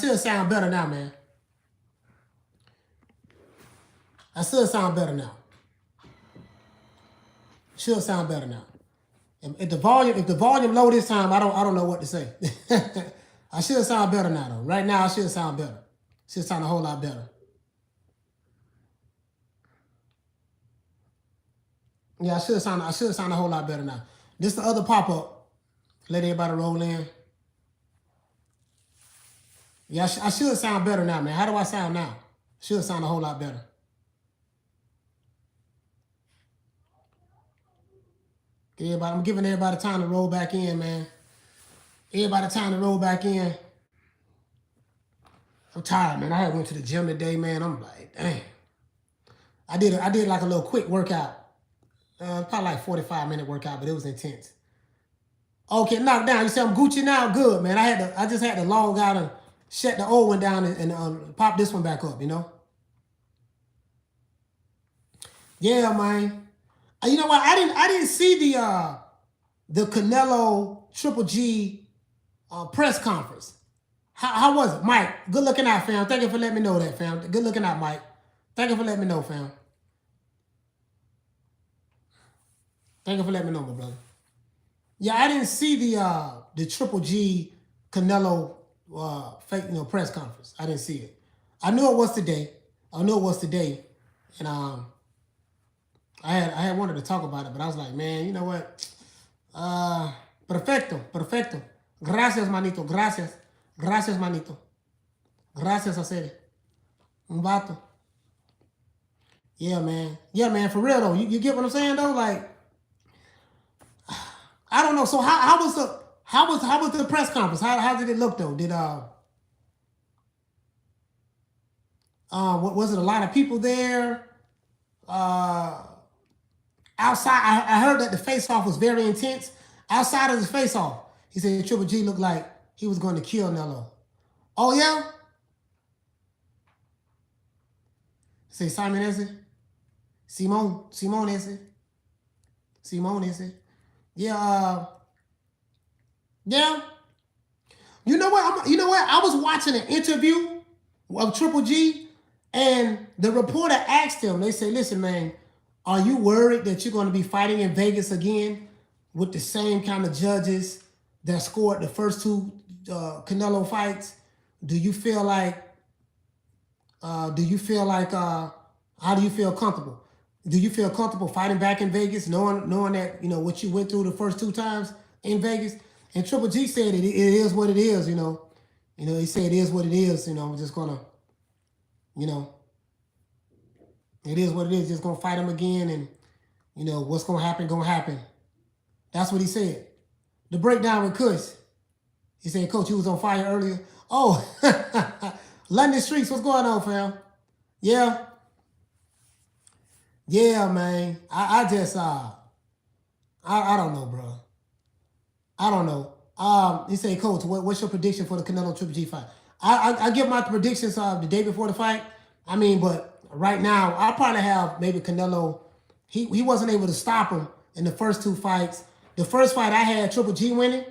should sound better now, man. I should sound better now. Should sound better now. If the volume low this time, I don't know what to say. I should sound better now though. Right now I should sound better. Should sound a whole lot better. Yeah, I should sound a whole lot better now. This the other pop-up. Let everybody roll in. Yeah, I should sound better now, man. How do I sound now? Should sound a whole lot better. Everybody, I'm giving everybody time to roll back in, man. Everybody time to roll back in. I'm tired, man. I had went to the gym today, man. I'm like, dang. I did like a little quick workout. Probably like 45-minute workout, but it was intense. Okay, knocked down. You see I'm Gucci now? Good, man. I just had to log out and shut the old one down and pop this one back up, you know? Yeah, man. You know what? I didn't see the Canelo Triple G press conference. How was it, Mike? Good looking out, fam. Thank you for letting me know that, fam. Good looking out, Mike. Thank you for letting me know, fam. Thank you for letting me know, my brother. Yeah, I didn't see the Triple G Canelo fake press conference. I didn't see it. I knew it was today. And I had wanted to talk about it, but I was like, man, you know what? Perfecto. Gracias, manito. Gracias, manito. Gracias, hacer. Un vato. Yeah, man. For real though, you get what I'm saying though? Like, I don't know. So how was the press conference? How did it look though? Did was it a lot of people there? Outside, I heard that the face-off was very intense. Outside of the face-off, he said Triple G looked like he was going to kill Canelo. Oh, yeah? Say Simon ese? Simon ese? Yeah. Yeah. You know what? I was watching an interview of Triple G, and the reporter asked him, they say, listen, man, are you worried that you're going to be fighting in Vegas again with the same kind of judges that scored the first two Canelo fights? Do you feel like, how do you feel comfortable? Do you feel comfortable fighting back in Vegas, knowing that, what you went through the first two times in Vegas? And Triple G said it is what it is, he said it is what it is, I'm just going to, it is what it is. Just going to fight him again, and, what's going to happen, going to happen. That's what he said. The breakdown with Kush. He said, Coach, you was on fire earlier. Oh, London Streets, what's going on, fam? Yeah. Yeah, man. I just, I don't know, bro. I don't know. He said, Coach, what's your prediction for the Canelo Triple G fight? I give my predictions the day before the fight. I mean, but right now, I'll probably have maybe Canelo. He wasn't able to stop him in the first two fights. The first fight I had Triple G winning.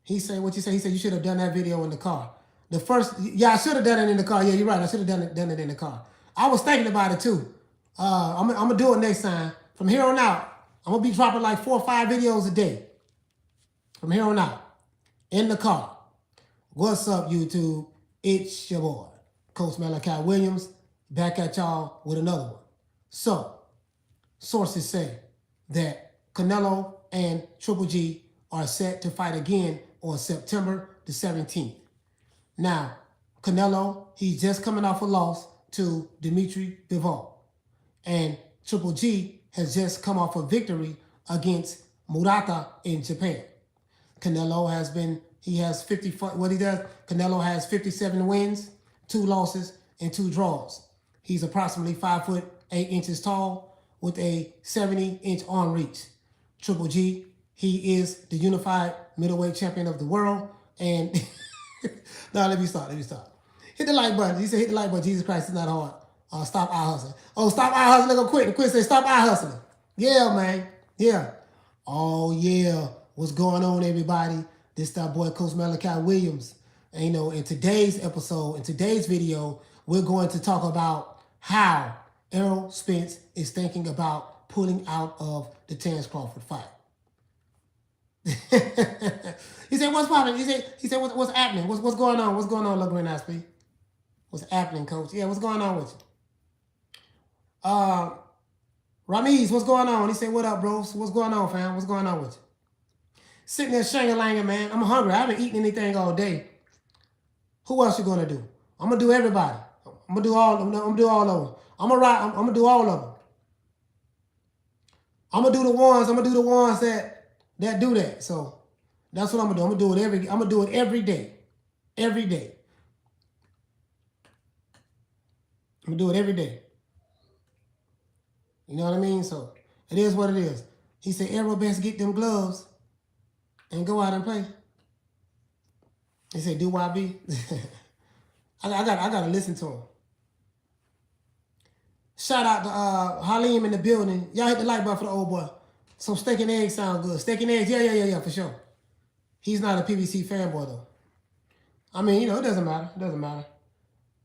He said, what you say? He said, you should have done that video in the car. I should have done it in the car. Yeah, you're right. I should have done it in the car. I was thinking about it too. I'm going to do it next time. From here on out, I'm going to be dropping like 4 or 5 videos a day. From here on out. In the car. What's up, YouTube? It's your boy, Coach Malachi Williams, back at y'all with another one. So, sources say that Canelo and Triple G are set to fight again on September the 17th. Now, Canelo, he's just coming off a loss to Dimitri Bivol. And Triple G has just come off a victory against Murata in Japan. Canelo has 57 wins, 2 losses, and 2 draws. He's approximately 5'8" tall with a 70-inch arm reach. Triple G, he is the unified middleweight champion of the world. And no, let me stop. Hit the like button. He said hit the like button. Jesus Christ, it's not hard. Stop eye hustling. Oh, stop eye hustling. Go quick. Quit say stop eye hustling. Yeah, man. Yeah. Oh, yeah. What's going on, everybody? This that boy, Coach Malachi Williams. And, you know, in today's episode, in today's video, we're going to talk about how Errol Spence is thinking about pulling out of the Terrence Crawford fight. He said, "What's popping?" He said, "What's happening? What's going on? What's going on, Look Green Eyes, What's happening, Coach? Yeah, what's going on with you?" Ramiz, what's going on? He said, "What up, bro? So what's going on, fam? What's going on with you?" Sitting there shang-a-langing, man. I'm hungry. I haven't eaten anything all day. Who else you gonna do? I'm gonna do everybody. I'm gonna do all of them. I'm gonna do all of them. I'm gonna do the ones that do that. So that's what I'm gonna do. I'm gonna do it every day. Every day. I'm gonna do it every day. You know what I mean? So it is what it is. He said, "Errol best get them gloves and go out and play." He said, "Do YB?" I gotta listen to him. Shout out to Halim in the building. Y'all hit the like button for the old boy. So steak and eggs sound good. Steak and eggs, yeah, for sure. He's not a PBC fanboy though. I mean, you know, it doesn't matter. It doesn't matter.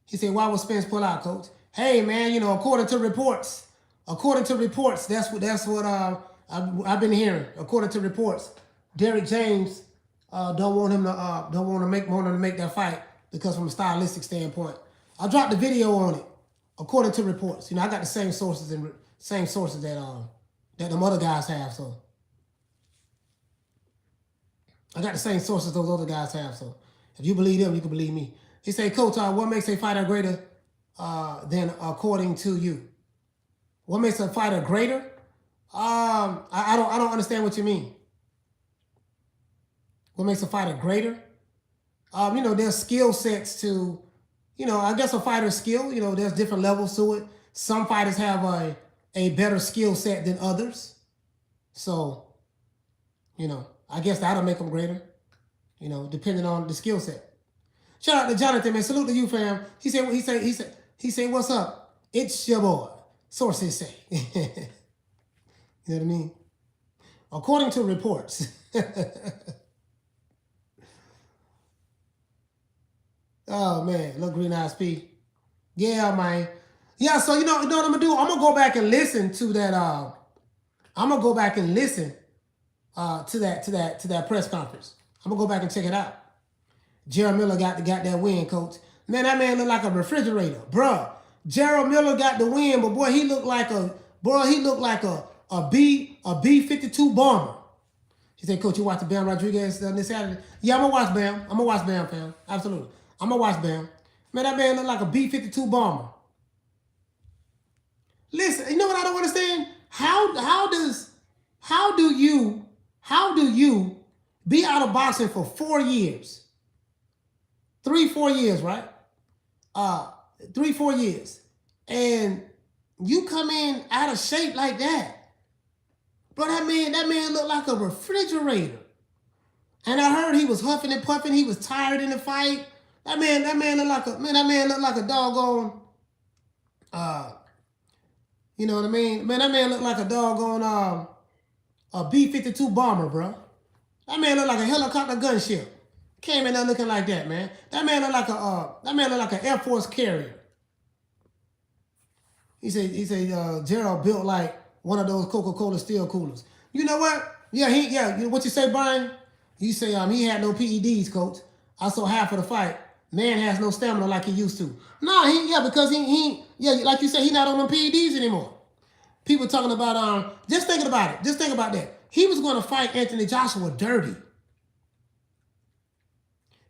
He said, "Why would Spence pull out, Coach?" Hey, man, you know, according to reports, that's what I've been hearing. According to reports, Derrick James don't want him to make that fight because from a stylistic standpoint. I dropped the video on it. According to reports, you know, I got the same sources that them other guys have. So I got the same sources those other guys have. So if you believe them, you can believe me. He said, "Coach, what makes a fighter greater than according to you? What makes a fighter greater? I don't understand what you mean. What makes a fighter greater? You know, there's skill sets to, you know, I guess a fighter's skill, you know, there's different levels to it. Some fighters have a better skill set than others. So, you know, I guess that'll make them greater, you know, depending on the skill set. Shout out to Jonathan, man. Salute to you, fam. He said, "What's up? It's your boy." Sources say. You know what I mean? According to reports. Oh man, Look Green Eyes P. Yeah, man. Yeah, so you know what I'm gonna do? I'm gonna go back and listen to that. I'm gonna go back and listen to that press conference. I'm gonna go back and check it out. Gerald Miller got that win, Coach. Man, that man looked like a refrigerator, bruh. Gerald Miller got the win, but boy, he looked like a B-52 bomber. He said, "Coach, you watch the Bam Rodriguez this Saturday?" Yeah, I'm gonna watch Bam. I'm gonna watch Bam, fam. Absolutely. I'm gonna watch Bam. Man, that man looked like a B-52 bomber. Listen, you know what I don't understand? How do you be out of boxing for 4 years? 3-4 years, right? 3-4 years. And you come in out of shape like that. Bro, that man looked like a refrigerator. And I heard he was huffing and puffing. He was tired in the fight. That man looked like a doggone, you know what I mean? Man, that man looked like a doggone a B-52 bomber, bro. That man looked like a helicopter gunship. Came in there looking like that, man. That man looked like an Air Force carrier. He said Gerald built like one of those Coca-Cola steel coolers. You know what? Yeah, what you say, Brian? You say he had no PEDs, Coach. I saw half of the fight. Man has no stamina like he used to. No, because he like you said, he not on them PEDs anymore. People talking about just thinking about it. Just think about that. He was going to fight Anthony Joshua dirty.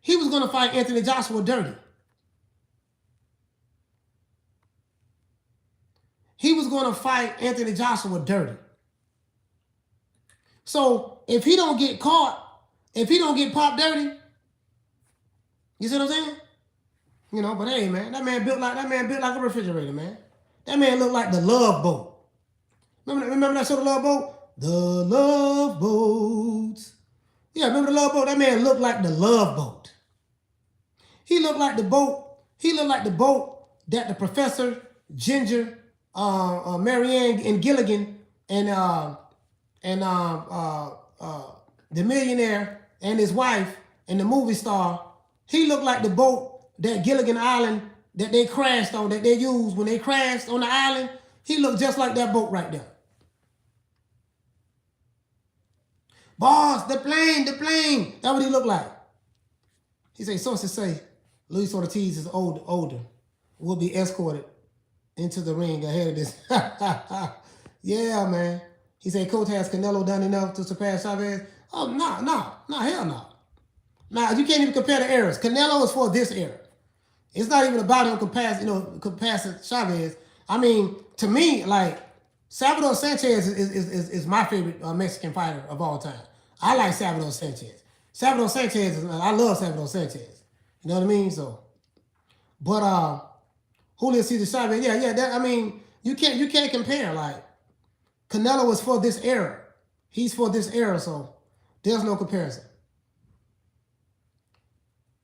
He was going to fight Anthony Joshua dirty. He was going to fight Anthony Joshua dirty. So if he don't get caught, if he don't get popped dirty, you see what I'm saying? You know, but hey, man, that man built like a refrigerator, man. That man looked like the Love Boat. Remember that show, The Love Boat? The Love Boat. Yeah, remember The Love Boat? That man looked like the Love Boat. He looked like the boat. He looked like the boat that the Professor, Ginger, Marianne, and Gilligan, and the millionaire and his wife and the movie star He looked like the boat that Gilligan Island that they crashed on, that they used when they crashed on the island. He looked just like that boat right there. Boss, the plane. That's what he looked like. He said, sources say Luis Ortiz is older. Will be escorted into the ring ahead of this. Yeah, man. He said, Coach, has Canelo done enough to surpass Chavez? Oh, no, hell no. Now, you can't even compare the eras. Canelo is for this era. It's not even about him comparing Chavez. I mean, to me, like, Salvador Sanchez is my favorite Mexican fighter of all time. I like Salvador Sanchez. I love Salvador Sanchez. You know what I mean? So, but Julio Cesar Chavez, yeah. I mean, you can't compare. Like, Canelo is for this era. He's for this era, so there's no comparison.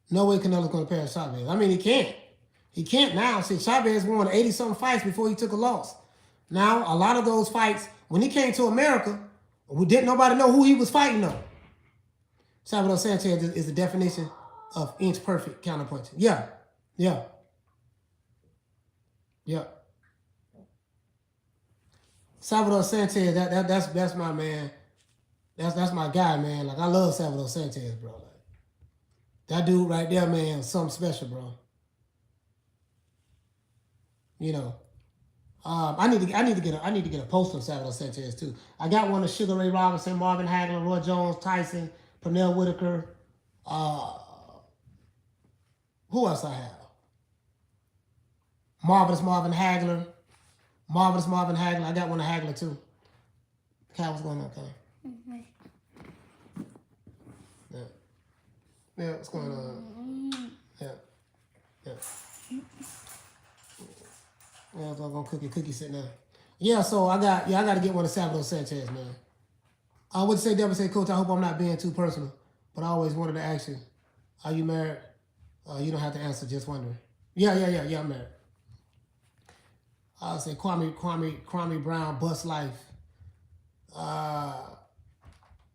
No way Canelo's going to compare to Chavez. I mean, he can't. He can't now. See, Chavez won 80-something fights before he took a loss. Now, a lot of those fights, when he came to America, nobody know who he was fighting on. Salvador Sanchez is the definition of inch-perfect counterpunching. Yeah. Salvador Sanchez, that's my man. That's my guy, man. Like, I love Salvador Sanchez, bro. Like, that dude right there, man, something special, bro. You know, I need to get a poster of Salvador Sanchez too. I got one of Sugar Ray Robinson, Marvin Hagler, Roy Jones, Tyson, Pernell Whitaker. Who else I have? Marvelous Marvin Hagler. I got one of Hagler too. Cal, what's going on, Cal? Yeah, what's going on? Yeah. Yeah, I'm gonna cookie sitting there. Yeah, so I got to get one of Salvador Sanchez, man. I would say, Deborah say, Coach, I hope I'm not being too personal, but I always wanted to ask you, are you married? You don't have to answer, just wondering. Yeah, I'm married. I'll say Kwame Brown, Bust Life.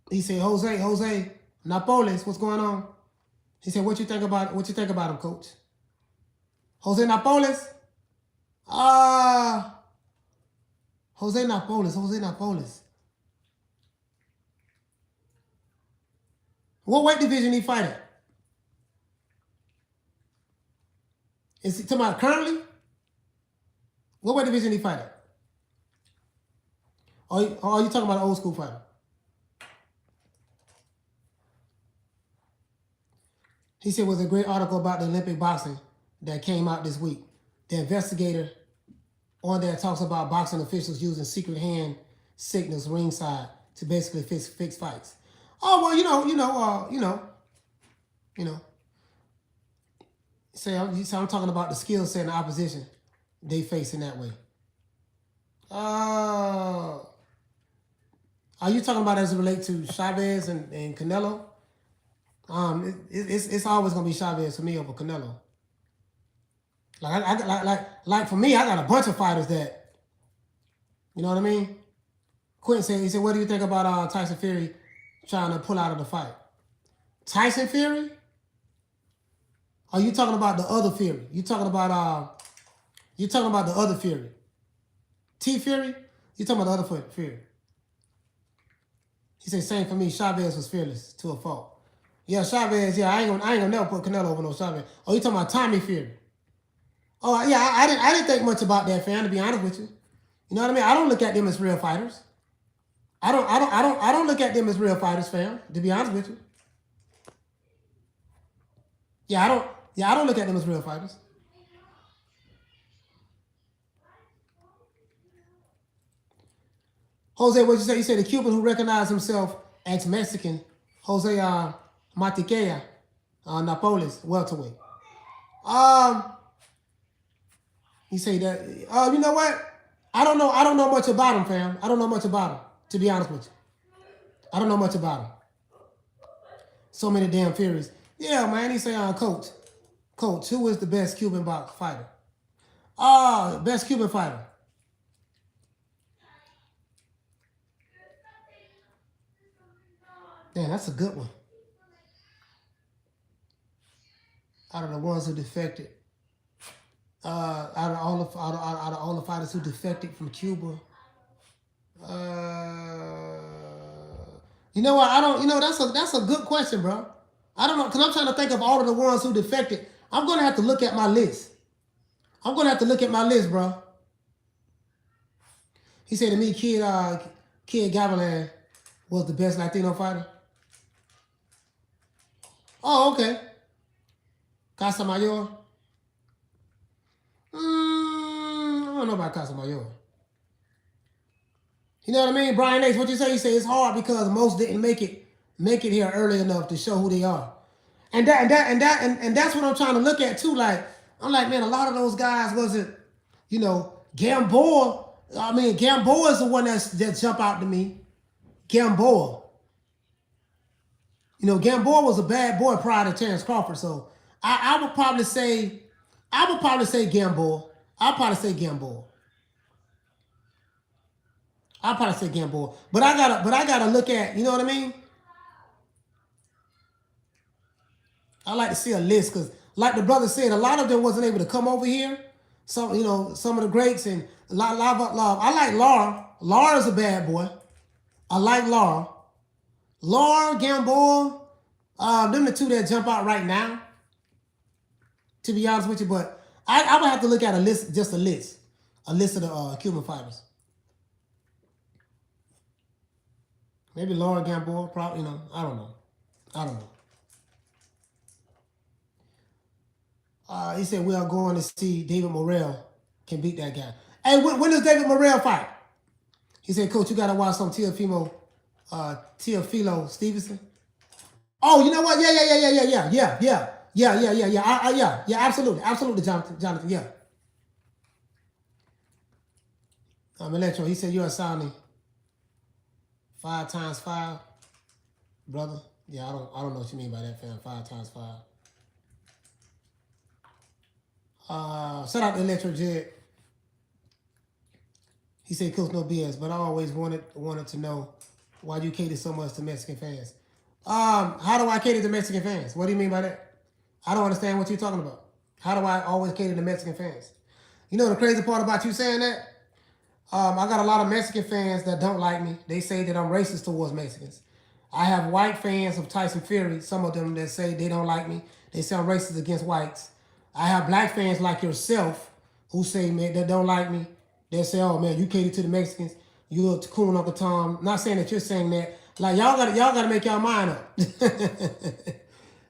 He said, Jose, Napoles, what's going on? He said, what you think about him, Coach? Jose Napoles? Jose Napoles. What weight division he fight at? Is he talking about currently? What weight division he fight at? Or are you talking about an old school fighter? He said, was a great article about the Olympic boxing that came out this week. The investigator on there talks about boxing officials using secret hand signals ringside to basically fix fights. Oh, well, Say I'm talking about the skill set and the opposition they face in that way. Are you talking about as it relates to Chavez and Canelo? It's always gonna be Chavez for me over Canelo. Like for me, I got a bunch of fighters that, you know what I mean? Quentin said, he said, what do you think about Tyson Fury trying to pull out of the fight? Tyson Fury? Are you talking about the other Fury? You talking about the other Fury? T Fury? You talking about the other Fury? He said, same for me. Chavez was fearless to a fault. Yeah, Chavez. Yeah, I ain't gonna never put Canelo over no Chavez. Oh, you talking about Tommy Fury? Oh yeah, I didn't think much about that, fan. To be honest with you, you know what I mean. I don't look at them as real fighters. I don't look at them as real fighters, fam. To be honest with you. I don't look at them as real fighters. Jose, what you say? You said the Cuban who recognized himself as Mexican, Jose Matiquea, Napoles, welterweight. He say that. You know what? I don't know much about him, fam. I don't know much about him, to be honest with you. I don't know much about him. So many damn Furies. Yeah, man. He say, Coach, who is the best Cuban box fighter? Best Cuban fighter. Damn, that's a good one. Out of the ones who defected. Out of all the fighters who defected from Cuba. You know what? I don't. You know that's a good question, bro. I don't know, because I'm trying to think of all of the ones who defected. I'm gonna have to look at my list. I'm gonna have to look at my list, bro. He said to me, Kid Gavilan was the best Latino fighter. Oh, okay. Casamayor. I don't know about Casamayor. You know what I mean? Brian H., what you say? You say it's hard because most didn't make it here early enough to show who they are. And that's what I'm trying to look at too. Like, I'm like, man, a lot of those guys wasn't, you know, Gamboa. I mean, Gamboa is the one that jump out to me. Gamboa. You know, Gamboa was a bad boy prior to Terrence Crawford. So I would probably say Gamboa. I'll probably say Gamboa. But I gotta look at, you know what I mean? I like to see a list because, like the brother said, a lot of them wasn't able to come over here. Some, you know, some of the greats and a lot. I like Laura. Laura's a bad boy. I like Laura. Laura, Gamboa, them the two that jump out right now. To be honest with you, but I would have to look at a list, just a list of the Cuban fighters. Maybe Laura, Gamboa, probably. You know, I don't know. He said we are going to see David Morrell can beat that guy. Hey, when does David Morrell fight? He said, Coach, you got to watch some Teofimo Stevenson. Oh, you know what? Yeah, absolutely, Jonathan, yeah. Electro, he said you're sounding 5 times 5, brother. Yeah, I don't know what you mean by that, fam. 5 times 5. Shout out to Electro Jed. He said, Coach, no BS, but I always wanted to know why you cater so much to Mexican fans. How do I cater to Mexican fans? What do you mean by that? I don't understand what you're talking about. How do I always cater to Mexican fans? You know the crazy part about you saying that? I got a lot of Mexican fans that don't like me. They say that I'm racist towards Mexicans. I have white fans of Tyson Fury, some of them that say they don't like me. They say I'm racist against whites. I have black fans like yourself who say, man, that don't like me. They say, oh, man, you cater to the Mexicans. You're a coon, Uncle Tom. Not saying that you're saying that. Like, y'all gotta make y'all mind up.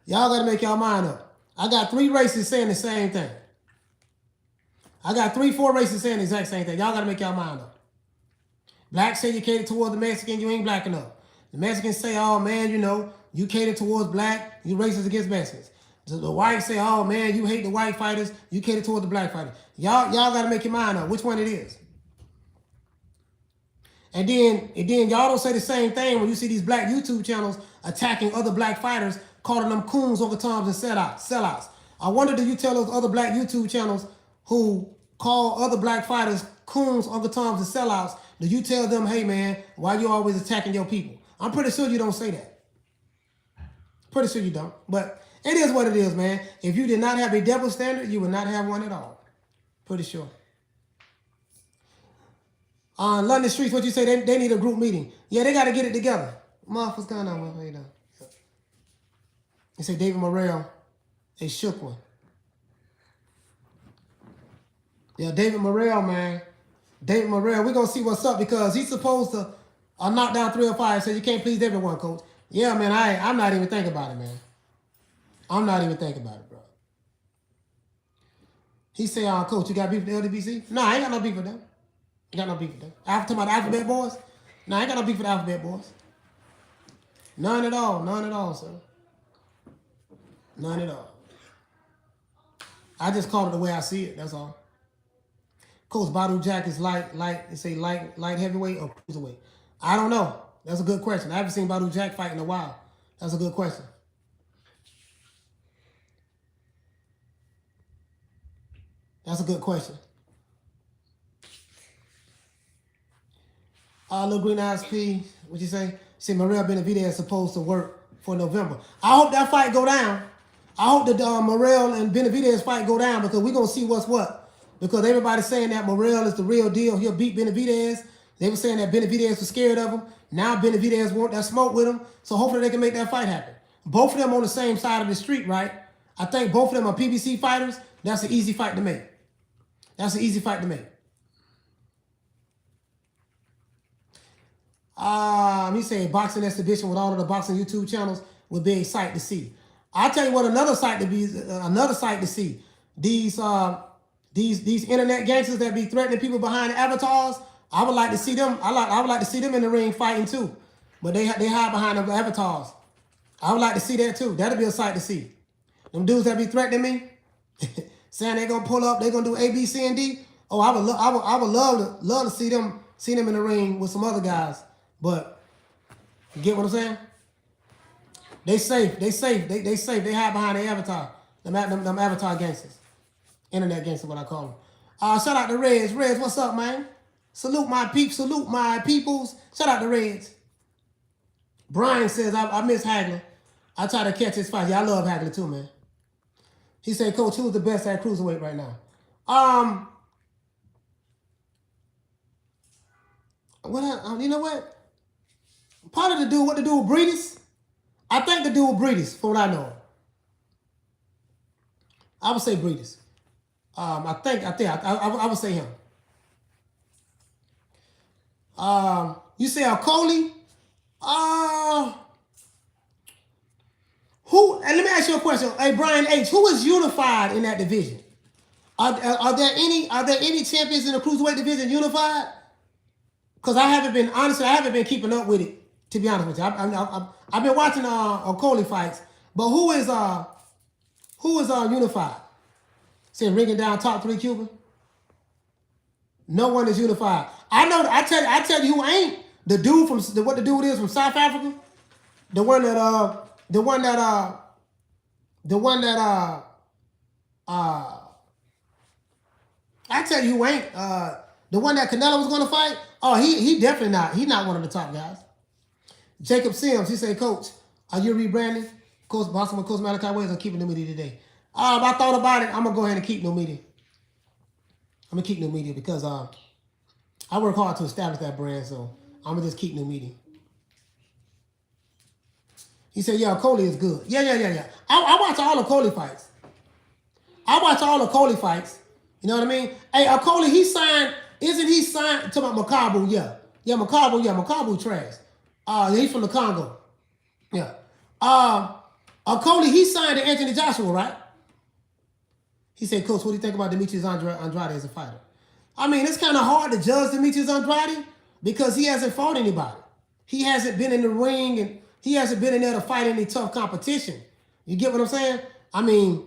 Y'all gotta make y'all mind up. I got 3 races saying the same thing. I got 3-4 races saying the exact same thing. Y'all gotta make y'all mind up. Blacks say you cater toward the Mexican, you ain't black enough. The Mexicans say, oh, man, you know, you cater towards black, you racist against Mexicans. The whites say, oh, man, you hate the white fighters, you cater toward the black fighters. Y'all got to make your mind up which one it is. And then y'all don't say the same thing when you see these black YouTube channels attacking other black fighters, calling them coons, Uncle Toms, and sellouts. I wonder, do you tell those other black YouTube channels who call other black fighters coons, Uncle Toms, and sellouts, do you tell them, hey, man, why you always attacking your people? I'm pretty sure you don't say that. Pretty sure you don't. But it is what it is, man. If you did not have a double standard, you would not have one at all. Pretty sure. On London Streets, what you say? They need a group meeting. Yeah, they got to get it together. Muff, what's going on? How you doing? They say David Morrell, they shook one. Yeah, David Morrell, man. David Morrell, we're going to see what's up because he's supposed to knock down 3 or 5. So you can't please everyone, Coach. Yeah, man, I'm not even thinking about it, man. I'm not even thinking about it, bro. He say, Coach, you got beef with the LDBC? No, I ain't got no beef with them. I got no beef with them. After my Alphabet Boys? No, I ain't got no beef with the Alphabet Boys. None at all, sir. None at all. I just call it the way I see it, that's all. Coach, Badu Jack is light, heavyweight or cruiserweight? I don't know. That's a good question. I haven't seen Badu Jack fight in a while. That's a good question. That's a good question. Little Green Eyes P, what you say? See, Maria Benavidez is supposed to work for November. I hope that fight go down. I hope that Morrell and Benavidez fight go down because we're going to see what's what. Because everybody's saying that Morrell is the real deal. He'll beat Benavidez. They were saying that Benavidez was scared of him. Now Benavidez want that smoke with him. So hopefully they can make that fight happen. Both of them on the same side of the street, right? I think both of them are PBC fighters. That's an easy fight to make. That's an easy fight to make. He said boxing exhibition with all of the boxing YouTube channels would be a sight to see. I'll tell you what another sight to see. These internet gangsters that be threatening people behind the avatars. I would like to see them. I would like to see them in the ring fighting too. But they hide behind the avatars. I would like to see that too. That'll be a sight to see. Them dudes that be threatening me, saying they're gonna pull up, they're gonna do A, B, C, and D. Oh, I would love to see them in the ring with some other guys. But you get what I'm saying? They safe. They safe. They safe. They hide behind the avatar. Them avatar gangsters. Internet gangsters, what I call them. Shout out to Reds. Reds, what's up, man? Salute my peeps. Salute my peoples. Shout out to Reds. Brian says, I miss Hagler. I try to catch his fights. Yeah, I love Hagler too, man. He said, Coach, who's the best at cruiserweight right now? You know what? Part of the dude, what to do with Breedis? I think the dude with Breedis, from what I know. I would say Breedis. I would say him. You say Okoli? Who? And let me ask you a question. Hey, Brian H., who is unified in that division? Are there any champions in the cruiserweight division unified? Because I haven't been keeping up with it, to be honest with you. I've been watching Okoli fights, but who is unified? Say ringing down top 3 Cuban. No one is unified. I know. I tell you who ain't. The dude what the dude is from South Africa. The one that I tell you who ain't. The one that Canelo was going to fight. Oh, he definitely not. He's not one of the top guys. Jacob Sims, he said, Coach, are you rebranding? Coach Boston, Coach Malachi Wales, I'm keeping New Media today. I thought about it. I'm going to go ahead and keep New Media. I'm going to keep New Media because I work hard to establish that brand, so I'm going to just keep New Media. He said, yeah, Coley is good. Yeah. I watch all the Coley fights. You know what I mean? Hey, Coley, isn't he signed to my Makabu? Yeah, Makabu trash. He's from the Congo. Yeah. Coley, he signed to Anthony Joshua, right? He said, Coach, what do you think about Demetrius Andrade as a fighter? I mean, it's kind of hard to judge Demetrius Andrade because he hasn't fought anybody. He hasn't been in the ring and he hasn't been in there to fight any tough competition. You get what I'm saying? I mean,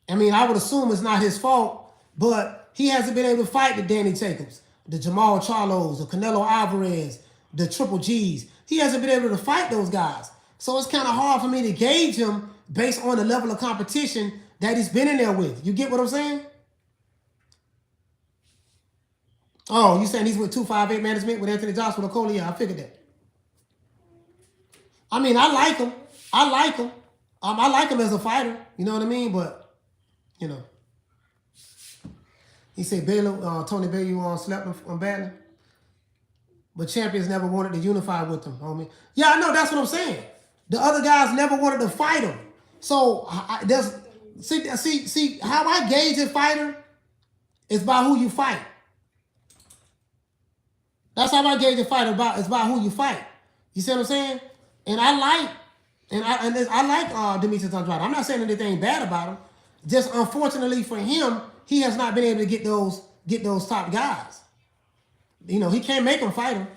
I would assume it's not his fault, but he hasn't been able to fight the Danny Jacobs, the Jamal Charlos, the Canelo Alvarez, the Triple Gs. He hasn't been able to fight those guys. So it's kind of hard for me to gauge him based on the level of competition that he's been in there with. You get what I'm saying? Oh, you saying he's with 258 management with Anthony Joshua or Coley? Yeah, I figured that. I mean, I like him. I like him as a fighter. You know what I mean? But, you know. He said Tony Bellew slept on badly. But champions never wanted to unify with him, homie. Yeah, I know. That's what I'm saying. The other guys never wanted to fight him. So, see how I gauge a fighter is by who you fight. That's how I gauge a fighter it's by who you fight. You see what I'm saying? And I like Demetrius Andrade. I'm not saying anything bad about him. Just unfortunately for him, he has not been able to get those top guys. You know, he can't make them fight him.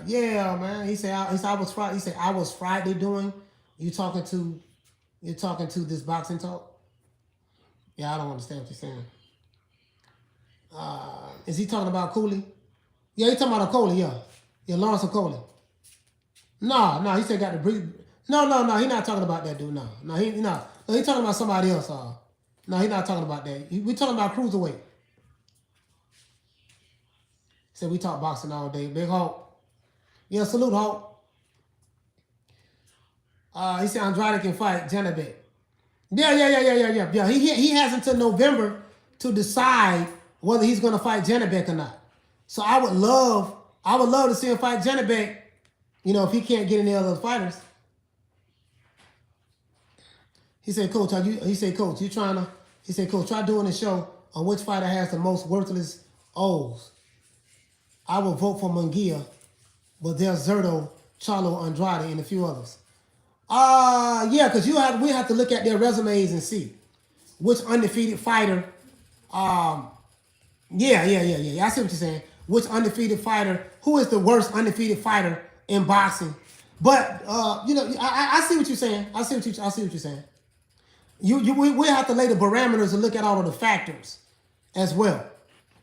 Yeah, man. He said I was Friday doing. You're talking to this boxing talk. Yeah, I don't understand what you're saying. Is he talking about Cooley? Yeah, he's talking about Coley, yeah. Yeah, Lawrence Coley. No, he said got to breathe. No, he's not talking about that dude, no. He's talking about somebody else. No, he's not talking about that. We're talking about cruiserweight. Said we talk boxing all day. Big Hulk. Yeah, salute Hulk. He said Andrade can fight Janabek. Yeah. He has until November to decide whether he's going to fight Janabek or not. So I would love to see him fight Janabek, you know, if he can't get any other fighters. He said, Coach, Coach, try doing a show on which fighter has the most worthless O's. I will vote for Munguia, but there's Zerto, Charlo, Andrade, and a few others. Yeah, because we have to look at their resumes and see which undefeated fighter. Yeah. I see what you're saying. Which undefeated fighter? Who is the worst undefeated fighter in boxing? But you know, I see what you're saying. I see what you're saying. We have to lay the parameters and look at all of the factors as well,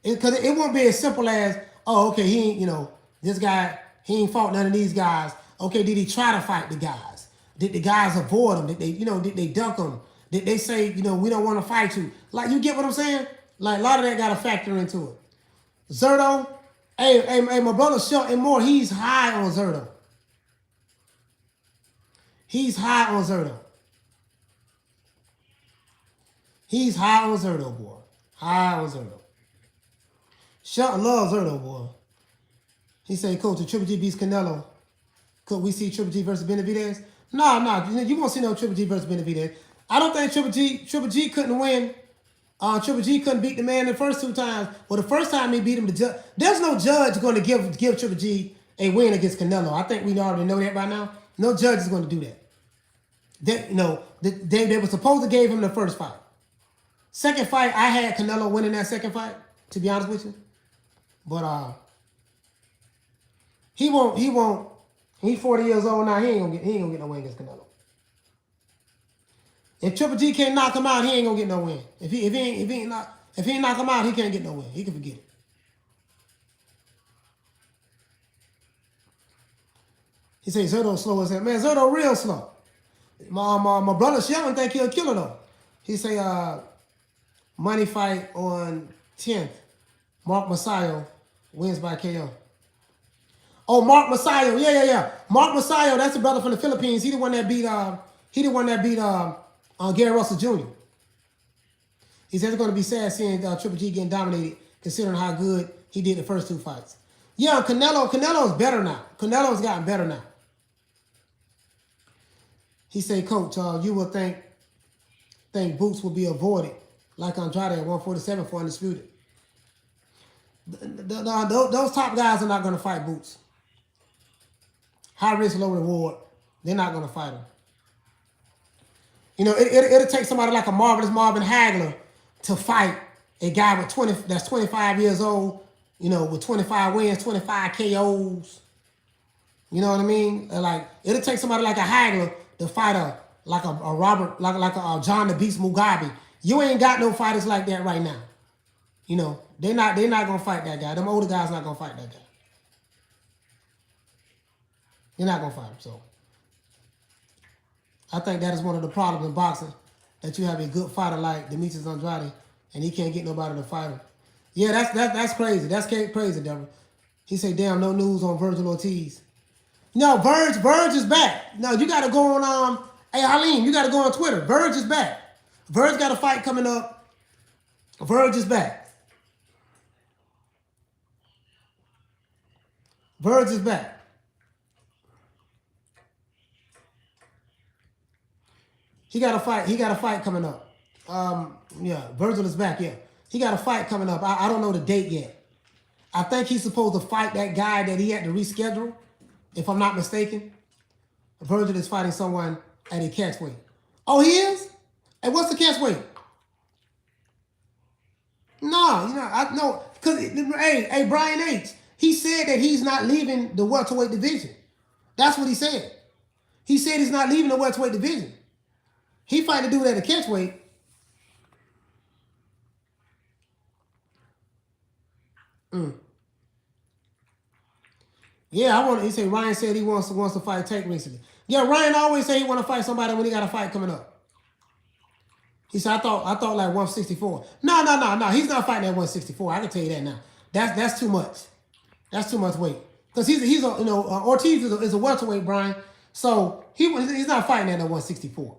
because it won't be as simple as, oh, okay, he ain't, you know, this guy, he ain't fought none of these guys. Okay, did he try to fight the guys? Did the guys avoid him? Did they dunk him? Did they say, you know, we don't want to fight you? Like, you get what I'm saying? Like, a lot of that got to factor into it. Zerto, hey, my brother Shelton Moore, he's high on Zerto. He's high on Zerto. He's high on Zerto, boy. High on Zerto. Shelton loves Zerto, boy. He said, Coach, if Triple G beats Canelo, could we see Triple G versus Benavidez? No, you won't see no Triple G versus Benavidez. I don't think Triple G couldn't win. Triple G couldn't beat the man the first 2 times. Well, the first time he beat him, there's no judge going to give Triple G a win against Canelo. I think we already know that by now. No judge is going to do that. They were supposed to give him the first fight. Second fight, I had Canelo winning that second fight, to be honest with you. But he won't. He's 40 years old now. He ain't gonna get no win against Canelo. If Triple G can't knock him out, he ain't gonna get no win. If he ain't knock him out, he can't get no win. He can forget it. He says Zerto slow as hell. Man, Zerto real slow. My brother Shelton think he'll kill her though. He say money fight on 10th. Mark Masayo wins by KO. Oh, Mark Masayo, yeah. Mark Masayo, that's the brother from the Philippines. He the one that beat Gary Russell Jr. He said it's going to be sad seeing Triple G getting dominated, considering how good he did the first 2 fights. Yeah, Canelo's better now. Canelo's gotten better now. He said, Coach, you will think Boots will be avoided like Andrade at 147 for undisputed. Those top guys are not going to fight Boots. High risk, low reward. They're not going to fight him. You know, it'll take somebody like a Marvin Hagler to fight a guy that's 25 years old, you know, with 25 wins, 25 KOs. You know what I mean? Like, it'll take somebody like a Hagler to fight a John the Beast Mugabe. You ain't got no fighters like that right now. You know, they're not gonna fight that guy. Them older guys not gonna fight that guy. They're not gonna fight him. So I think that is one of the problems in boxing, that you have a good fighter like Demetrius Andrade and he can't get nobody to fight him. Yeah, that's crazy. That's crazy, Deborah. He said, damn, no news on Virgil Ortiz. No, Verge is back. No, you gotta go on hey Halim, you gotta go on Twitter. Verge is back. Verge got a fight coming up. Verge is back. Verge is back. He got a fight coming up. Yeah, Virgil is back, yeah. He got a fight coming up. I don't know the date yet. I think he's supposed to fight that guy that he had to reschedule, if I'm not mistaken. Virgil is fighting someone at a catchweight. Oh, he is? Hey, what's the catchweight? No, you know, I know, because, hey, Brian H., he said that he's not leaving the welterweight division. That's what he said. He said he's not leaving the welterweight division. He fighting to do that at catchweight. Yeah, he said Ryan said he wants to fight Tank recently. Yeah, Ryan always say he want to fight somebody when he got a fight coming up. He said, I thought like 164. No. He's not fighting at 164. I can tell you that now. That's too much. That's too much weight. Because he's a, you know, Ortiz is a welterweight, Brian. So he's not fighting at 164.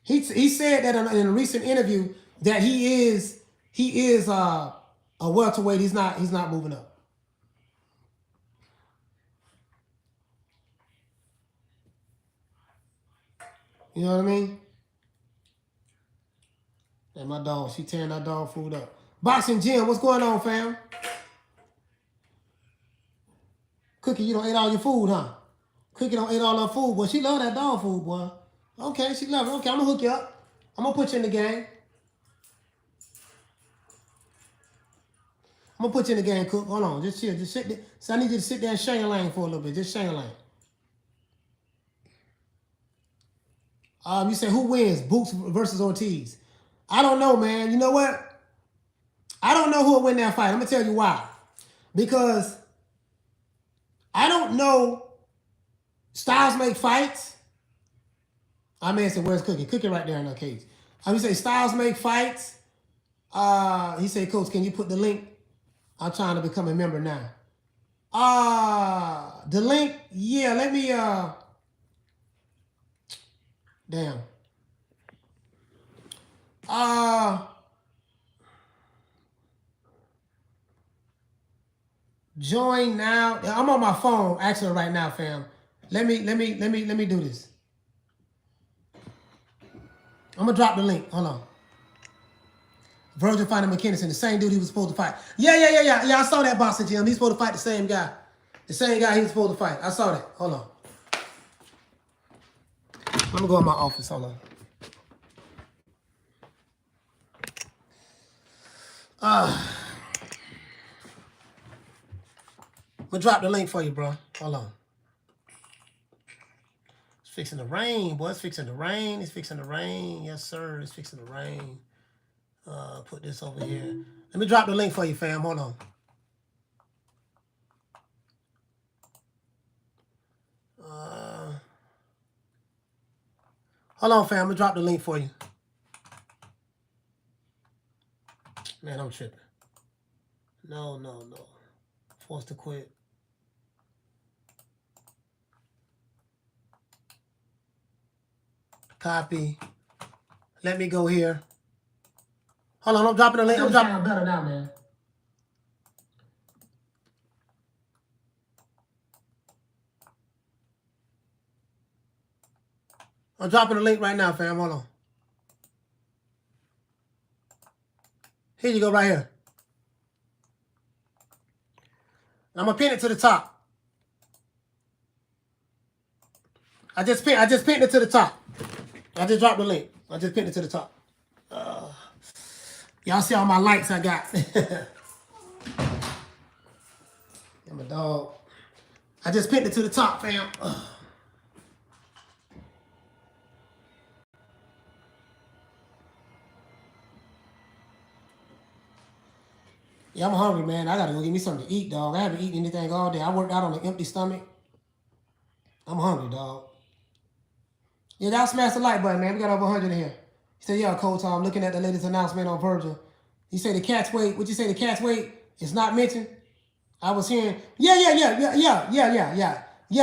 He said that in a recent interview that he is a welterweight. He's not moving up. You know what I mean? And my dog, she tearing that dog food up. Boxing Gym, what's going on, fam? Cookie, you don't eat all your food, huh? Cookie don't eat all her food, boy. She love that dog food, boy. Okay, she love it. Okay, I'm gonna hook you up. I'm gonna put you in the game. I'm gonna put you in the game, Cook. Hold on, just chill, just sit there. So I need you to sit there and share your lane for a little bit. Just share your lane. You said who wins, Boots versus Ortiz? I don't know, man. You know what? I don't know who will win that fight. I'm gonna tell you why. Because I don't know. Styles make fights. I may say, where's Cookie? Cookie right there in the cage. I would say Styles make fights. He said, Coach, can you put the link? I'm trying to become a member now. The link, yeah, let me damn. Join now. I'm on my phone actually right now, fam. Let me do this. I'm gonna drop the link. Hold on. Virgil fighting McKinnison, the same dude he was supposed to fight. Yeah. I saw that boxing gym. He's supposed to fight the same guy. The same guy he was supposed to fight. I saw that. Hold on. I'm gonna go in my office. Hold on. I'm gonna drop the link for you, bro. Hold on. It's fixing to rain, boy. It's fixing to rain. It's fixing to rain. Yes, sir. It's fixing to rain. Put this over here. Let me drop the link for you, fam. Hold on. Hold on, fam. I'm gonna drop the link for you. Man, I'm tripping. No. Forced to quit. Copy. Let me go here. Hold on, I'm dropping the link. I'm dropping better now, man. I'm dropping the link right now, fam. Hold on. Here you go, right here. I'm gonna pin it to the top. I just pinned it to the top. I just dropped the link. I just pinned it to the top. Y'all see all my likes I got. I'm a dog. I just pinned it to the top, fam. Yeah, I'm hungry, man. I gotta go get me something to eat, dog. I haven't eaten anything all day. I worked out on an empty stomach. I'm hungry, dog. Yeah, y'all smash the like button, man. We got over 100 in here. He said, yeah, Coach, I'm looking at the latest announcement on Virgil. He said the cat's weight, what'd you say, the cat's weight is not mentioned? I was hearing, yeah,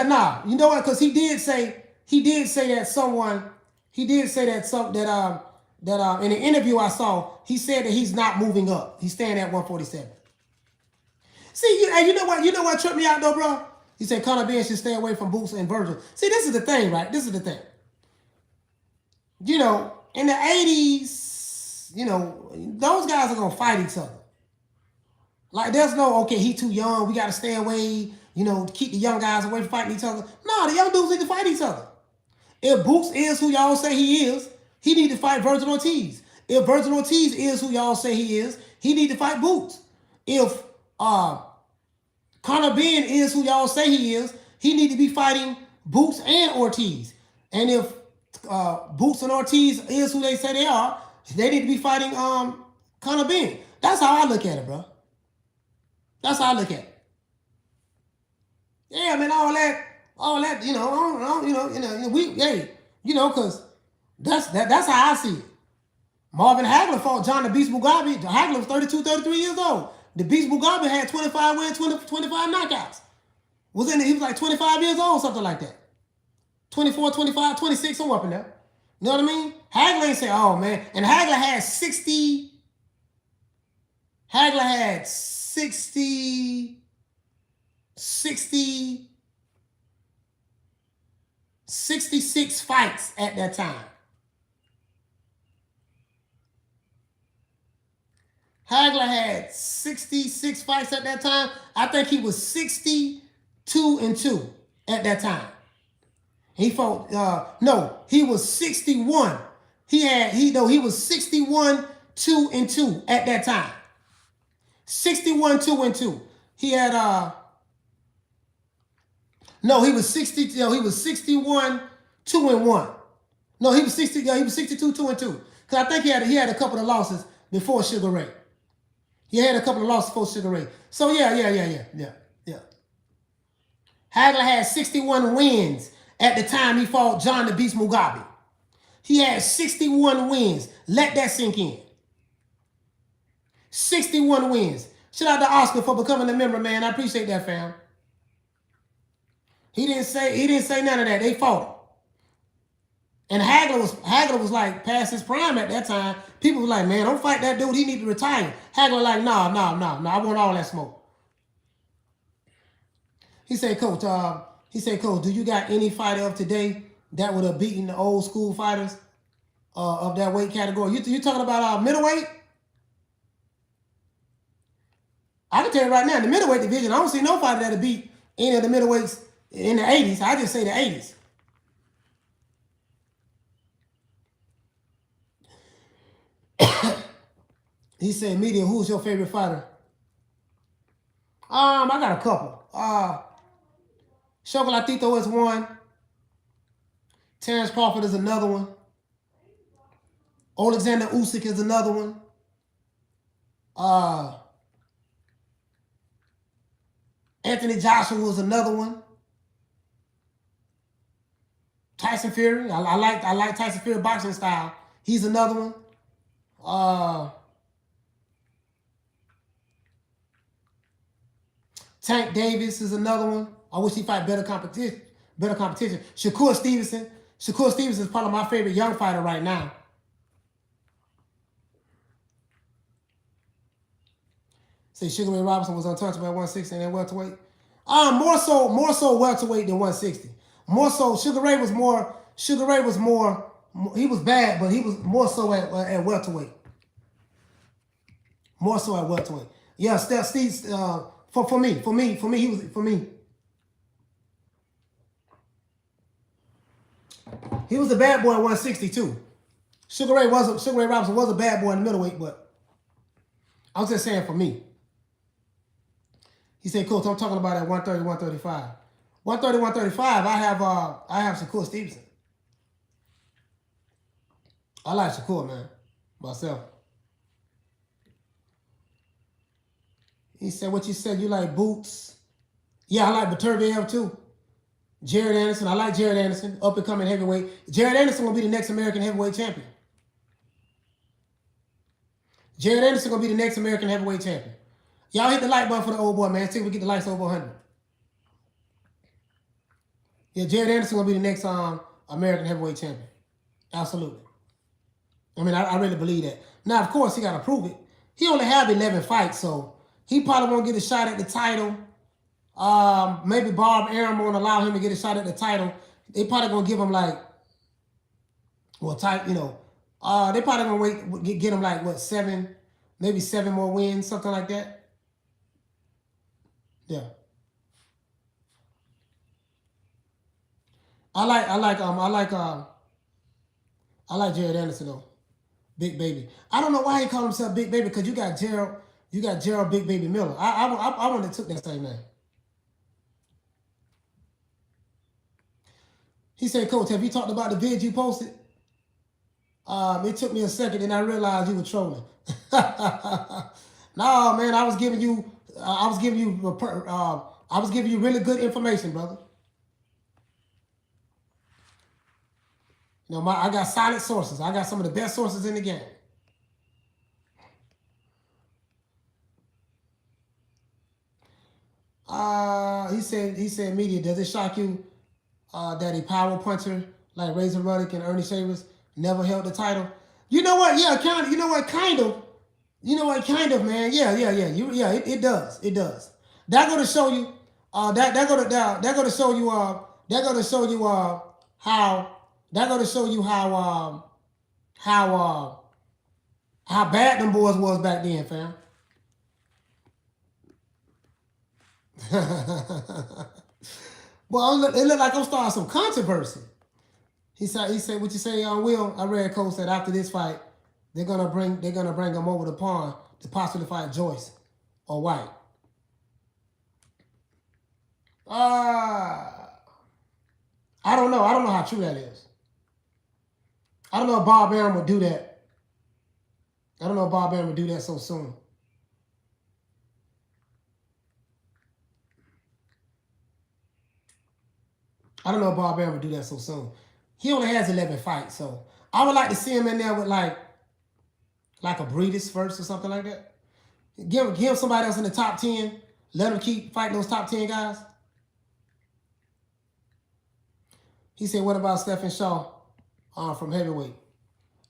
nah. You know what? Because he did say that someone, in the interview I saw, he said that he's not moving up. He's staying at 147. See, and you know what tripped me out though, bro? He said Conor Ben should stay away from Boots and Virgil. See, this is the thing, right? This is the thing. You know, in the 80s, you know, those guys are going to fight each other. Like, there's no, okay, he too young, we got to stay away, you know, keep the young guys away from fighting each other. No, the young dudes need to fight each other. If Boots is who y'all say he is, he need to fight Virgil Ortiz. If Virgil Ortiz is who y'all say he is, he need to fight Boots. If Conor Ben is who y'all say he is, he need to be fighting Boots and Ortiz. And if Boots and Ortiz is who they say they are, they need to be fighting Conor Ben. That's how I look at it, bro. That's how I look at it. Yeah, man, all that, you know, because that's how I see it. Marvin Hagler fought John the Beast Mugabe. Hagler was 32, 33 years old. The Beast Mugabe had 25 wins, 25 knockouts. He was like 25 years old, something like that. 24, 25, 26, somewhere up in there. You know what I mean? Hagler ain't say, oh man. And Hagler had 60. Hagler had 66 fights at that time. Hagler had 66 fights at that time. I think he was 62-2 at that time. He fought, no, he was 61. He was 61-2-2 at that time. 61-2-2. He had, no, he was 61-2-1. No, he was 62-2-2. Because I think he had a couple of losses before Sugar Ray. He had a couple of losses before Sugar Ray. So yeah. Hagler had 61 wins at the time he fought John the Beast Mugabe. He had 61 wins. Let that sink in. 61 wins. Shout out to Oscar for becoming a member, man. I appreciate that, fam. He didn't say none of that. They fought him. And Hagler was like past his prime at that time. People were like, man, don't fight that dude. He need to retire. Hagler like, no. I want all that smoke. He said, Coach, do you got any fighter of today that would have beaten the old school fighters of that weight category? You talking about middleweight? I can tell you right now, in the middleweight division, I don't see no fighter that'll beat any of the middleweights in the 80s. I just say the 80s. He said, Media, who's your favorite fighter? I got a couple. Chocolatito is one. Terrence Crawford is another one. Alexander Usyk is another one. Anthony Joshua was another one. Tyson Fury. I like Tyson Fury boxing style. He's another one. Tank Davis is another one. I wish he fight better competition. Shakur Stevenson. Shakur Stevenson is probably my favorite young fighter right now. Say Sugar Ray Robinson was untouchable at 160 and then welterweight. More so welterweight than 160. More so, Sugar Ray was more, he was bad, but he was more so at welterweight. More so at welterweight. Yeah, Steve, for me, he was, for me. He was a bad boy at 160 too. Sugar Ray Robinson was a bad boy in the middleweight, but I was just saying for me. He said, Coach, I'm talking about at 130, 135. 130, 135, I have Shakur Stevenson. I like Shakur, man, myself. He said, what you said, you like Boots? Yeah, I like Baturviev too. Jared Anderson, I like Jared Anderson, up and coming heavyweight. Jared Anderson will be the next American heavyweight champion. Jared Anderson will be the next American heavyweight champion. Y'all hit the like button for the old boy, man. See if we get the likes over 100. Yeah, Jared Anderson will be the next American heavyweight champion. Absolutely. I mean, I really believe that. Now, of course, he got to prove it. He only have 11 fights, so he probably won't get a shot at the title. Maybe Bob Arum won't allow him to get a shot at the title. They probably going to give him like, well, they probably going to get him like, what, 7, maybe 7 more wins, something like that. Yeah. I like Jared Anderson though. Big Baby. I don't know why he called himself Big Baby, because you got Gerald Big Baby Miller. I wouldn't have took that same name. He said, Coach, have you talked about the vid you posted? It took me a second and I realized you were trolling. No, man, I was giving you really good information, brother. You know, I got solid sources. I got some of the best sources in the game. He said, media, does it shock you that a power puncher like Razor Ruddock and Ernie Shavers never held the title? You know what? Yeah, kind of. You know what? Kind of. You know what? Kind of, man. Yeah. It does. It does. That go to show you. That go to show you. That go to show you. How. That go to show you how. How bad them boys was back then, fam. Well, it looked like I'm starting some controversy. He said, what you say, Will? I read Cole said after this fight, they're gonna bring him over the pond to possibly fight Joyce or White. I don't know. I don't know how true that is. I don't know if Bob Arum would do that. I don't know if Bob Arum would do that so soon. I don't know if Bob Arum would do that so soon. He only has 11 fights, so I would like to see him in there with like a Breedis first or something like that. Give somebody else in the top 10. Let him keep fighting those top 10 guys. He said, "What about Stephen Shaw from heavyweight?"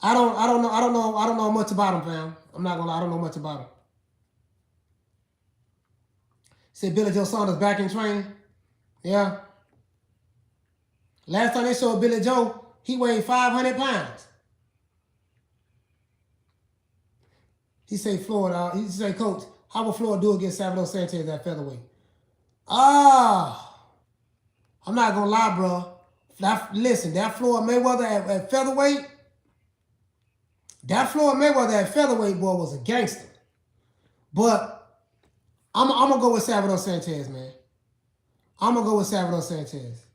I don't know much about him, fam. I'm not gonna lie, I don't know much about him. He said Billy Joe Saunders back in training. Yeah. Last time they showed Billy Joe, he weighed 500 pounds. He said Floyd, he said, Coach, how will Floyd do against Salvador Sanchez at featherweight? I'm not gonna lie, bro. Listen, that Floyd Mayweather at featherweight, boy was a gangster. But I'm gonna go with Salvador Sanchez, man. I'm gonna go with Salvador Sanchez.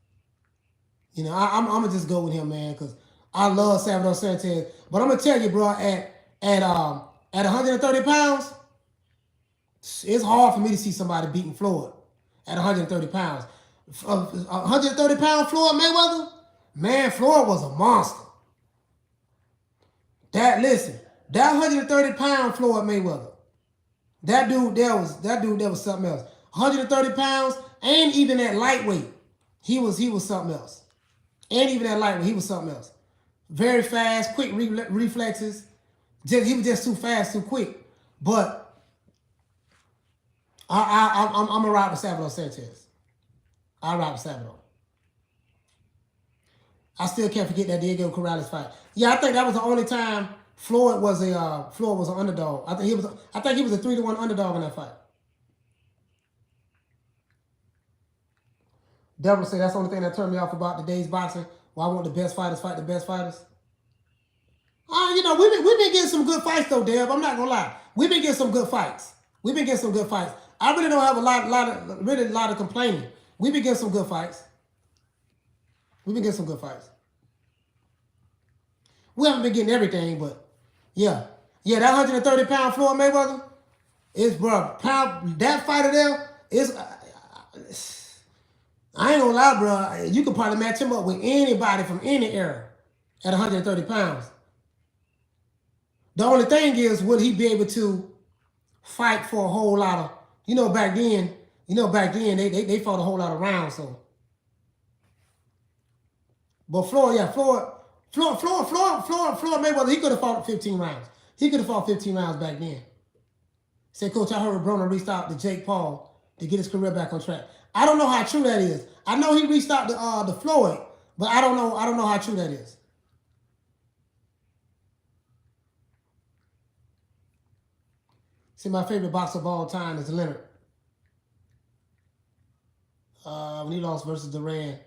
You know, I'm gonna just go with him, man, because I love Salvador Sanchez. But I'm gonna tell you, bro, at 130 pounds, it's hard for me to see somebody beating Floyd at 130 pounds. 130 pound Floyd Mayweather, man, Floyd was a monster. That 130 pound Floyd Mayweather, that dude was something else. 130 pounds, and even at lightweight, he was something else. And even at lightweight, he was something else. Very fast, quick reflexes. He was just too fast, too quick. But I'm gonna ride with Salvador Sanchez. I'll ride with Salvador. I still can't forget that Diego Corrales fight. Yeah, I think that was the only time Floyd was an underdog. I think he was a 3-1 underdog in that fight. Deborah said that's the only thing that turned me off about today's boxing. Why won't the best fighters fight the best fighters? You know, we've been getting some good fights though, Deb. I'm not gonna lie. We've been getting some good fights. I really don't have a lot of complaining. We've been getting some good fights. We haven't been getting everything, but yeah, that 130 pound Floyd Mayweather is, bro. That fighter there is. I ain't gonna lie, bro. You could probably match him up with anybody from any era at 130 pounds. The only thing is, would he be able to fight for a whole lot of, back then they fought a whole lot of rounds, so. But Floyd Mayweather, he could have fought 15 rounds. He could have fought 15 rounds back then. Said, Coach, I heard Broner reached out to Jake Paul to get his career back on track. I don't know how true that is. I know he reached out to Floyd, but I don't know how true that is. See, my favorite boxer of all time is Leonard. When he lost versus Duran.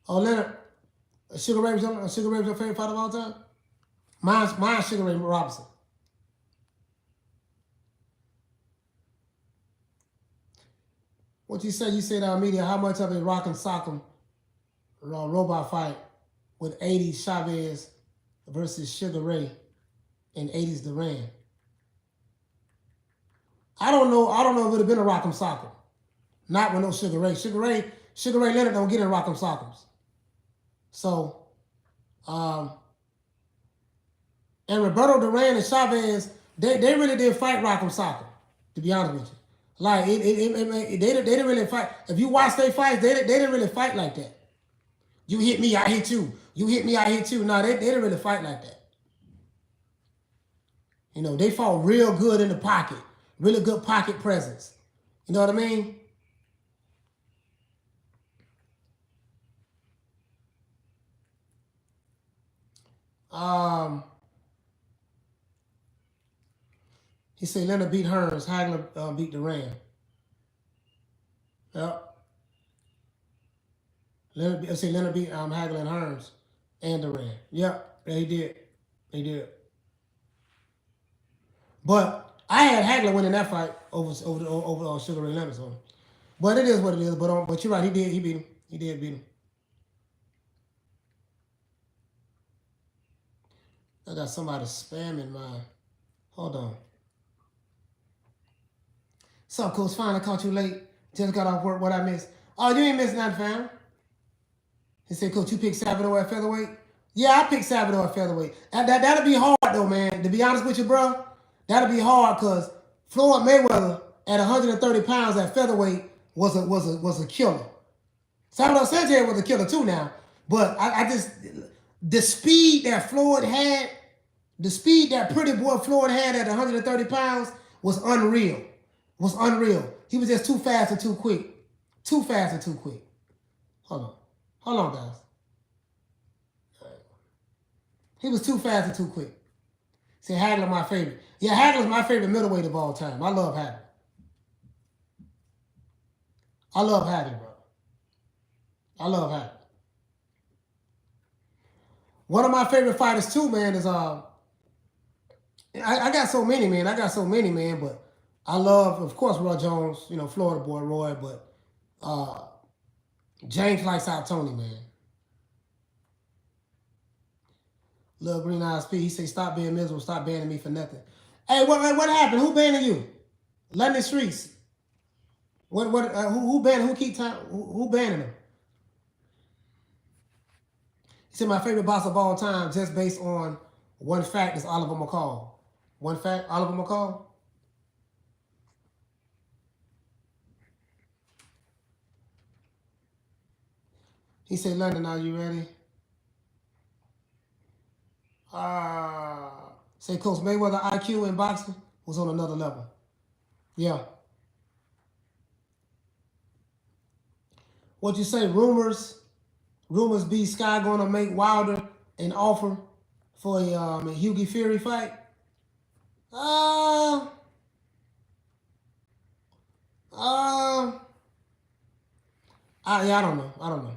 Oh, Leonard. Sugar Ray was your favorite fighter of all time? Mine's Sugar Ray Robinson. What you say? You said media, how much of a Rock'em Sock'em robot fight with 80s Chavez versus Sugar Ray and 80s Duran? I don't know if it would have been a Rock'em Sock'em. Not with no Sugar Ray. Sugar Ray Leonard don't get in Rock'em Sock'ems. So, and Roberto Duran and Chavez, they really did fight Rock'em Sock'em, to be honest with you. Like they didn't really fight. If you watch their fights, they didn't really fight like that. You hit me, I hit you. You hit me, I hit you. No, they didn't really fight like that. You know, they fought real good in the pocket, really good pocket presence. You know what I mean? He said Leonard beat Hearns, Hagler beat Duran. Yep. Leonard beat Hagler and Hearns and Duran. Yep, yeah, he did. He did. But I had Hagler winning that fight over Sugar Ray Leonard. So. But it is what it is. But you're right. He did. He beat him. He did beat him. I got somebody spamming mine. Hold on. What's up, Coach? Finally caught you late. Just got off work. What I missed? Oh, you ain't missed nothing, fam. He said, Coach, you picked Salvador at featherweight? Yeah, I picked Salvador at featherweight. That'll be hard, though, man. To be honest with you, bro, that'll be hard because Floyd Mayweather at 130 pounds at featherweight was a killer. Salvador Sanchez was a killer, too, now. But I just... The speed that Floyd had, the speed that pretty boy Floyd had at 130 pounds was unreal. Was unreal. He was just too fast and too quick. Too fast and too quick. Hold on. Hold on, guys. He was too fast and too quick. See, Hagler my favorite. Yeah, Hagler's my favorite middleweight of all time. I love Hagler. I love Hagler, bro. I love Hagler. One of my favorite fighters too, man, is I got so many, man. But I love, of course, Roy Jones, you know, Florida boy Roy, but James likes out Tony, man. Little Green Eyes P, he say, stop being miserable, stop banning me for nothing. Hey, what happened? Who banning you? London Streets. Who banning? Who banning him? He said my favorite boss of all time, just based on one fact, is Oliver McCall. One fact, Oliver McCall. He said, London, are you ready? Say Coach Mayweather IQ in boxing was on another level. Yeah. What you say? Rumors be Sky going to make Wilder an offer for a Hughie Fury fight. I don't know.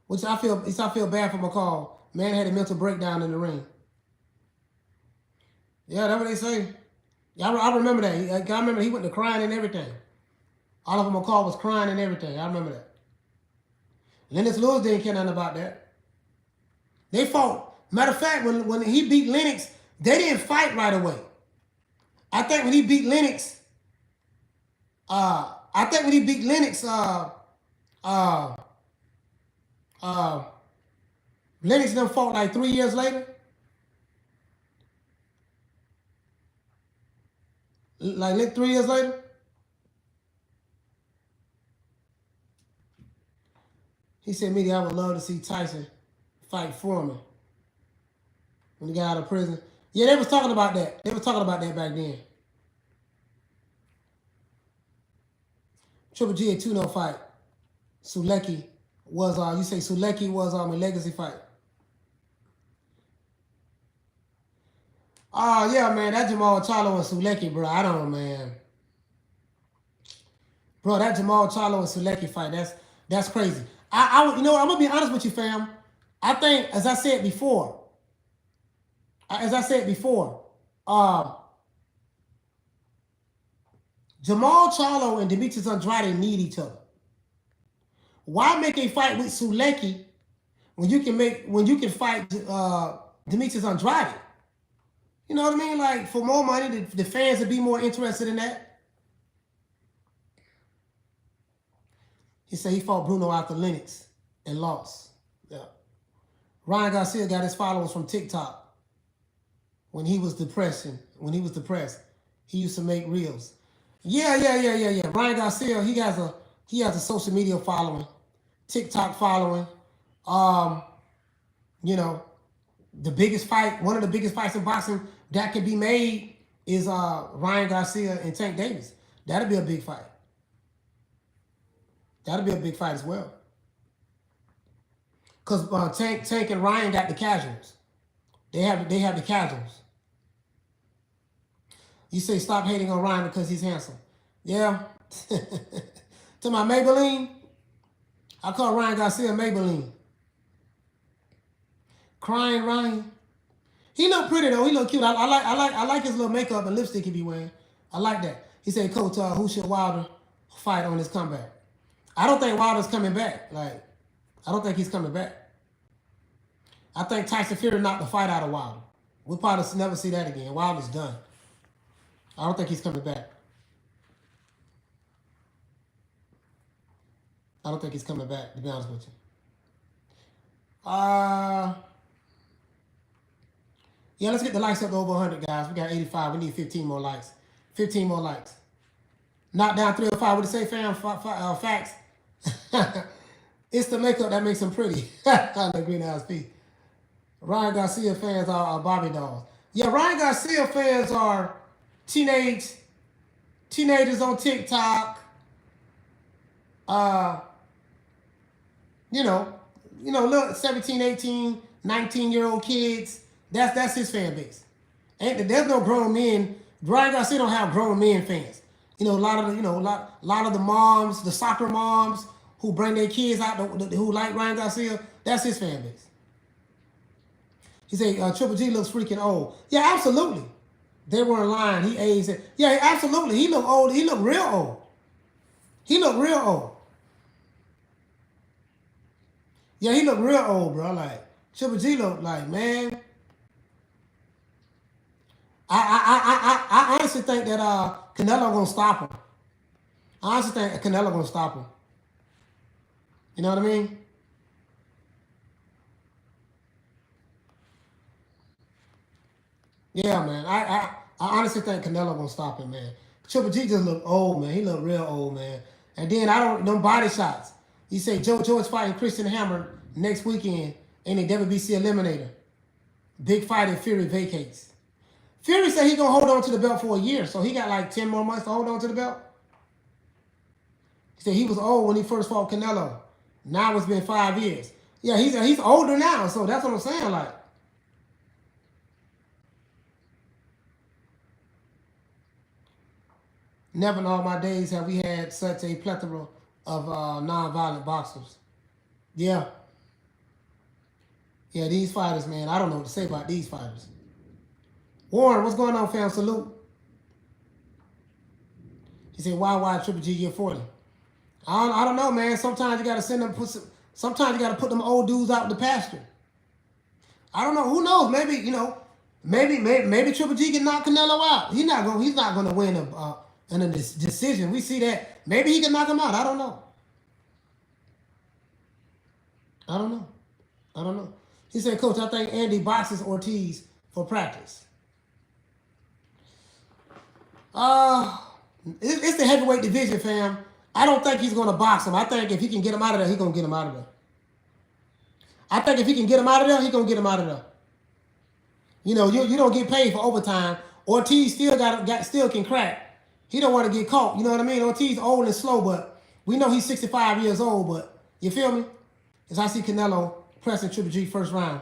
Which I feel bad for McCall. Man had a mental breakdown in the ring. Yeah, that's what they say. Yeah, I remember that. I remember he went to crying and everything. Oliver McCall was crying and everything. I remember that. Lennox Lewis didn't care nothing about that. They fought. Matter of fact, when he beat Lennox, they didn't fight right away. I think when he beat Lennox, Lennox then fought like 3 years later. Like 3 years later. He said, Media, I would love to see Tyson fight Foreman when he got out of prison. Yeah, they was talking about that. They was talking about that back then. Triple G at 2-0 fight. Sulecki was, you say Sulecki was a legacy fight. Oh, yeah, man, that Jamal Charlo and Sulecki, bro, I don't know, man. Bro, that Jamal Charlo and Sulecki fight, that's crazy. You know what, I'm going to be honest with you, fam. I think, as I said before, Jamal Charlo and Demetrius Andrade need each other. Why make a fight with Sulecki when you can fight Demetrius Andrade? You know what I mean? Like, for more money, the fans would be more interested in that. He said he fought Bruno after Lennox and lost. Yeah. Ryan Garcia got his followers from TikTok. When he was depressed, he used to make reels. Yeah. Ryan Garcia, he has a social media following, TikTok following. Um, you know, the biggest fight, one of the biggest fights in boxing that can be made is Ryan Garcia and Tank Davis. That'll be a big fight. That'll be a big fight as well. Because Tank and Ryan got the casuals. They have the casuals. You say stop hating on Ryan because he's handsome. Yeah. To my Maybelline, I call Ryan Garcia Maybelline. Crying Ryan. He look pretty though. He look cute. I like his little makeup and lipstick he be wearing. I like that. He said, Coach, who should Wilder fight on his comeback? I don't think Wilder's coming back. Like, I don't think he's coming back. I think Tyson Fury knocked the fight out of Wilder. We'll probably never see that again. Wilder's done. I don't think he's coming back. I don't think he's coming back, to be honest with you. Yeah, let's get the likes up to over 100, guys. We got 85. We need 15 more likes. 15 more likes. Knock down 305. What do you say, fam? Facts. It's the makeup that makes him pretty. The greenhouse P. Ryan Garcia fans are Bobby dolls. Yeah, Ryan Garcia fans are teenagers on TikTok. Look, 17, 18, 19-year-old kids. That's his fan base. There's no grown men. Ryan Garcia don't have grown men fans. A lot of the moms, the soccer moms who bring their kids out, who like Ryan Garcia, that's his fan base. He said, Triple G looks freaking old. Yeah, absolutely. They weren't lying. He aged it. Yeah, absolutely. He looked old. He looked real old. He looked real old. Yeah, he looked real old, bro. Like, Triple G looked like, man. I honestly think that Canelo gonna stop him. I honestly think Canelo gonna stop him. You know what I mean? Yeah, man. I honestly think Canelo gonna stop him, man. Triple G just look old, man. He look real old, man. And then them body shots. You say Joe George fighting Christian Hammer next weekend in a WBC eliminator. Big fight and Fury vacates. Fury said he gonna hold on to the belt for a year, so he got like 10 more months to hold on to the belt. He said he was old when he first fought Canelo. Now it's been 5 years. Yeah, he's older now, so that's what I'm saying. Like, never in all my days have we had such a plethora of non-violent boxers. Yeah. Yeah, these fighters, man, I don't know what to say about these fighters. Warren, what's going on, fam? Salute. He said, why Triple G get 40? I don't know, man. Sometimes you got to sometimes you got to put them old dudes out in the pasture. I don't know. Who knows? Maybe, maybe Triple G can knock Canelo out. He's not going to win in a decision. We see that. Maybe he can knock him out. I don't know. I don't know. He said, Coach, I think Andy boxes Ortiz for practice. It's the heavyweight division, fam. I don't think he's going to box him. I think if he can get him out of there, he's going to get him out of there. I think if he can get him out of there, he's going to get him out of there. You don't get paid for overtime. Ortiz still can crack. He don't want to get caught. You know what I mean? Ortiz old and slow, but we know he's 65 years old, but you feel me? As I see Canelo pressing Triple G first round,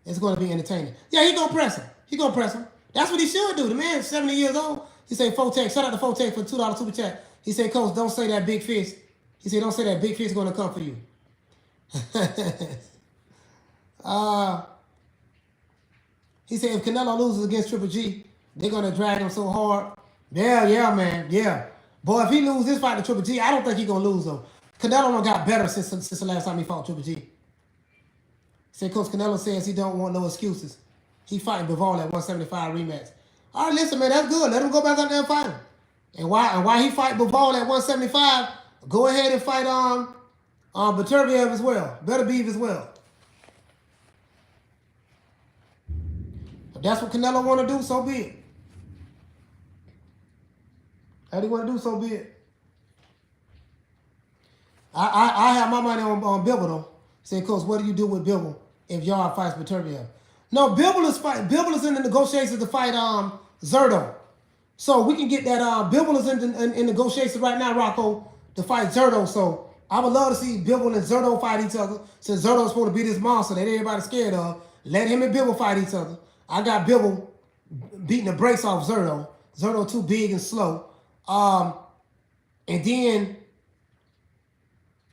it's going to be entertaining. Yeah, he's going to press him. That's what he should do. The man's 70 years old. He said, Fotek, shout out to Fotek for $2 super chat. He said, Coach, don't say that big fish. He said, don't say that big fish is going to come for you. He said, if Canelo loses against Triple G, they're going to drag him so hard. Yeah, man. Yeah. Boy, if he loses this fight to Triple G, I don't think he's going to lose, though. Canelo got better since the last time he fought Triple G. He said, Coach, Canelo says he don't want no excuses. He fighting Bivol at 175 rematch. All right, listen, man, that's good. Let him go back out there and fight him. And why he fight Bivol at 175, go ahead and fight Beterbiev as well. Beterbiev as well. If that's what Canelo want to do, so be it. How do you want to do so be it? I have my money on Bibble though. Say, Coach, what do you do with Bibble if Yard fights Beterbiev? No, Bibble is in the negotiations to fight Zerto. So we can get that. Bibble is in negotiations right now, Rocco, to fight Zerto. So I would love to see Bibble and Zerto fight each other. Since Zerto's supposed to be this monster that everybody's scared of, let him and Bibble fight each other. I got Bibble beating the brakes off Zerto. Zerto too big and slow. And then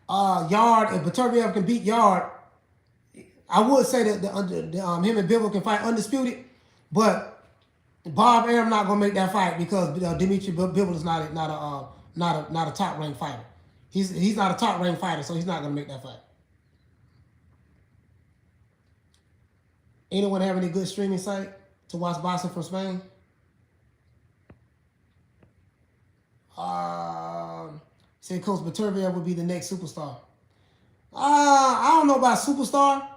Yard, if Beterbiev can beat Yard, I would say that him and Bibble can fight undisputed, but Bob Arum not gonna make that fight because Dimitri Bibble is not a top ranked fighter. He's not a top ranked fighter, so he's not gonna make that fight. Anyone have any good streaming site to watch boxing from Spain? Say Coach Beterbiev would be the next superstar. I don't know about superstar.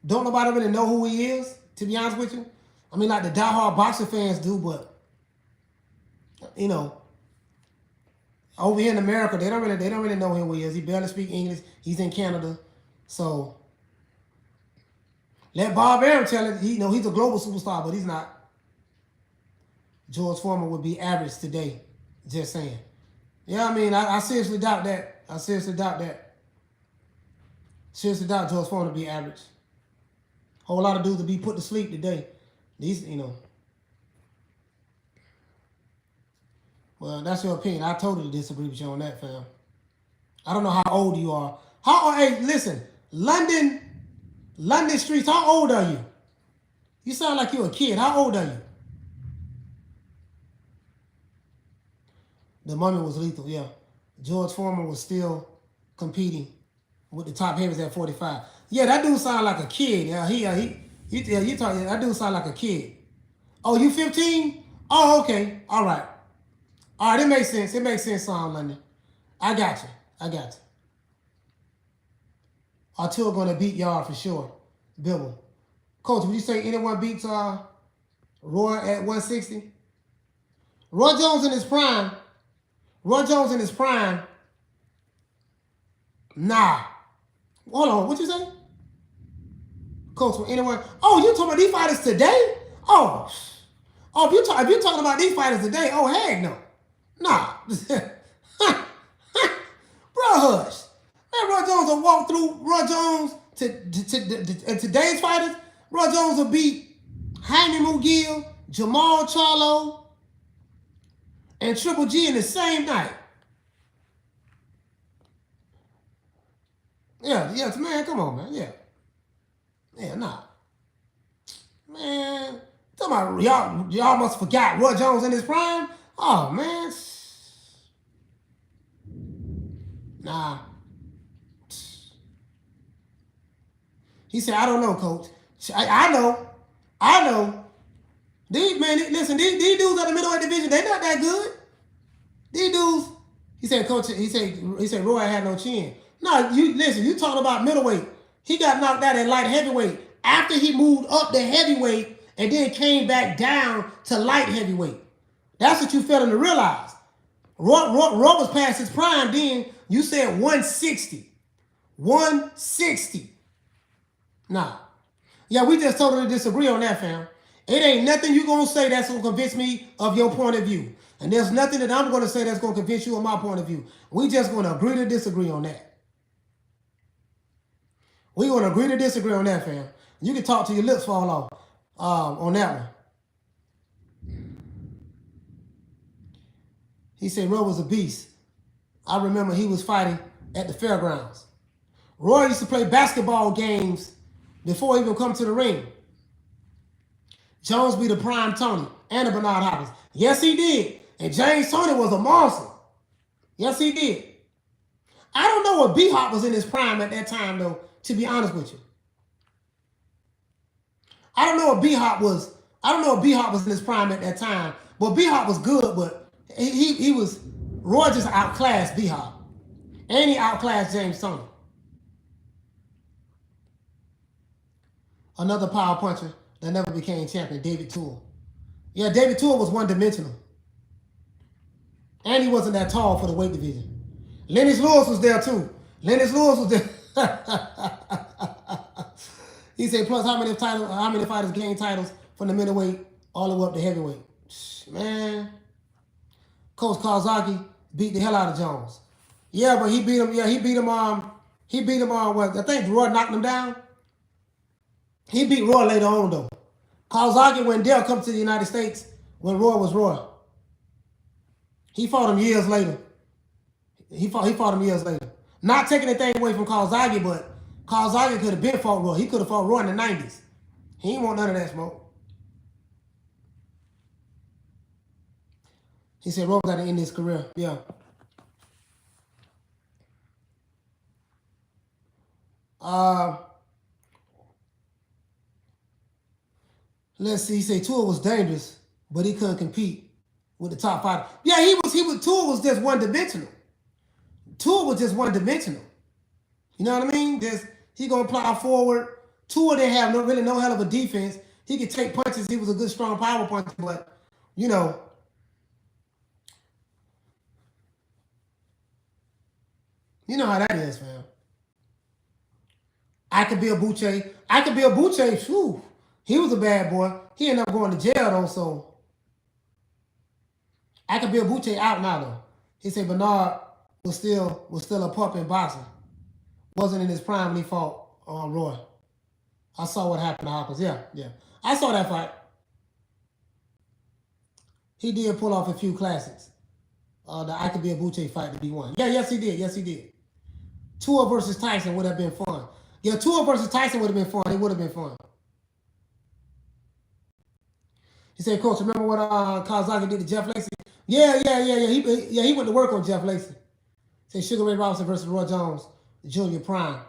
Don't nobody really know who he is, to be honest with you. I mean, like the diehard boxing fans do, but you know, over here in America, they don't really know who he is. He barely speaks English. He's in Canada, so let Bob Arum tell it. He's a global superstar, but he's not. George Foreman would be average today. Just saying. Yeah, I mean, I seriously doubt that. Seriously doubt George Foreman to be average. Whole lot of dudes to be put to sleep today. These, Well, that's your opinion. I totally disagree with you on that, fam. I don't know how old you are. Hey, listen, London streets, how old are you? You sound like you're a kid. How old are you? The Mummy was lethal, yeah. George Foreman was still competing with the top heavyweights at 45. Yeah, that dude sound like a kid. Yeah, that dude sound like a kid. Oh, you 15? Oh, okay. All right. All right, it makes sense. It makes sense, London. I got you. Artur gonna beat Yard for sure. Bibble. Coach, would you say anyone beats Roy at 160? Roy Jones in his prime. Nah. Hold on, what you say? Coach, for anyone? Oh, you talking about these fighters today? Oh, if you're talking about these fighters today, oh, heck no. Nah. Bro, hush. Man, Roy Jones will walk through Roy Jones to today's fighters. Roy Jones will beat Jaime Mugiel, Jamal Charlo, and Triple G in the same night. Yeah, man, come on, man. Yeah, nah. Man, talking about y'all must forgot Roy Jones in his prime? Oh, man. Nah. He said, I don't know, Coach. I know. These dudes at the middleweight division, they not that good. These dudes, he said, Coach, he said Roy had no chin. No, you talking about middleweight. He got knocked out at light heavyweight after he moved up to heavyweight and then came back down to light heavyweight. That's what you failing to realize. Roy was past his prime then. You said 160. 160. Nah. Yeah, we just totally disagree on that, fam. It ain't nothing you gonna say that's gonna convince me of your point of view. And there's nothing that I'm gonna say that's gonna convince you of my point of view. We just gonna agree to disagree on that. We gonna agree to disagree on that, fam. You can talk till your lips fall off on that one. He said Roy was a beast. I remember he was fighting at the fairgrounds. Roy used to play basketball games before he would come to the ring. Jones be the prime Tony and the Bernard Hopkins. Yes, he did. And James Toney was a monster. Yes, he did. I don't know what B-Hop was in his prime at that time, though, to be honest with you. I don't know what B-Hop was. I don't know what B-Hop was in his prime at that time. But B-Hop was good, but he was, Roy just outclassed B-Hop. And he outclassed James Toney. Another power puncher that never became champion, David Toole. Yeah, David Toole was one-dimensional. And he wasn't that tall for the weight division. Lennox Lewis was there too. Lennox Lewis was there. He said, plus how many fighters gained titles from the middleweight all the way up to heavyweight? Man. Coach Kawasaki beat the hell out of Jones. Yeah, but he beat him. Yeah, he beat him on what? I think Roy knocked him down. He beat Roy later on though. Kawasaki, when Dale come to the United States, when Roy was Roy, he fought him years later. He fought him years later. Not taking anything away from Kawasaki, but Kawasaki could have been fought Roy. He could have fought Roy in the 90s. He ain't want none of that smoke. He said Roy got to end his career. Yeah. Let's see. He said Tua was dangerous, but he couldn't compete with the top fighter. Yeah, he was. Tua was just one dimensional. Tua was just one dimensional. You know what I mean? He gonna plow forward. Tua didn't have no hell of a defense. He could take punches. He was a good strong power puncher, but you know how that is, fam. I could be a Buche. Phew. He was a bad boy. He ended up going to jail though, so I could be a Buche out now though. He said Bernard was still a pup in boxing. Wasn't in his prime when he fought Roy. I saw what happened to Hopkins. Yeah. I saw that fight. He did pull off a few classics. The I could be a Buche fight to be won. Yeah, yes he did. Tua versus Tyson would have been fun. Yeah, Tua versus Tyson would have been fun. It would have been fun. He said, Coach, remember what Kawasaki did to Jeff Lacey? Yeah. He went to work on Jeff Lacey. Say Sugar Ray Robinson versus Roy Jones, Junior Prime.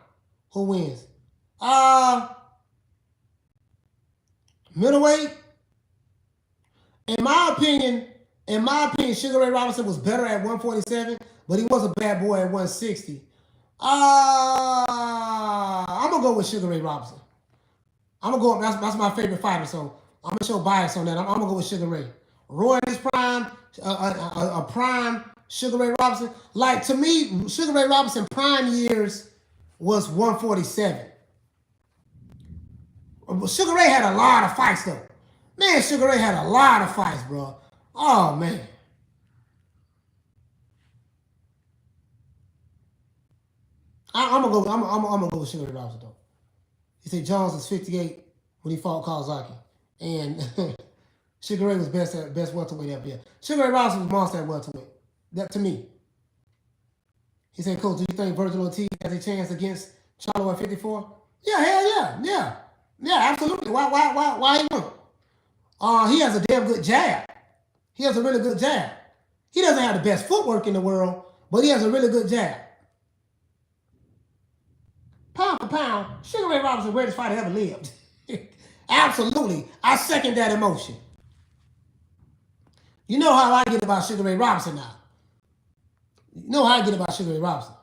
Who wins? Middleweight. In my opinion, Sugar Ray Robinson was better at 147, but he was a bad boy at 160. I'm gonna go with Sugar Ray Robinson. That's my favorite fighter, so I'm gonna show bias on that. I'm gonna go with Sugar Ray. Roy in his prime, a prime Sugar Ray Robinson. Like to me, Sugar Ray Robinson prime years was 147. Sugar Ray had a lot of fights though. Man, Sugar Ray had a lot of fights, bro. Oh man. I'm gonna go with Sugar Ray Robinson though. He said Jones was 58 when he fought Kawasaki, and Sugar Ray was best welterweight ever. Yeah, Sugar Ray Robinson was monster at welterweight. That to me. He said, Coach, do you think Virgil Ortiz has a chance against Charlo at 54? Yeah, hell yeah, absolutely. Why he won't? He has a damn good jab. He has a really good jab. He doesn't have the best footwork in the world, but he has a really good jab. Pound for pound, Sugar Ray Robinson, the greatest fighter ever lived. Absolutely. I second that emotion. You know how I get about Sugar Ray Robinson now. You know how I get about Sugar Ray Robinson.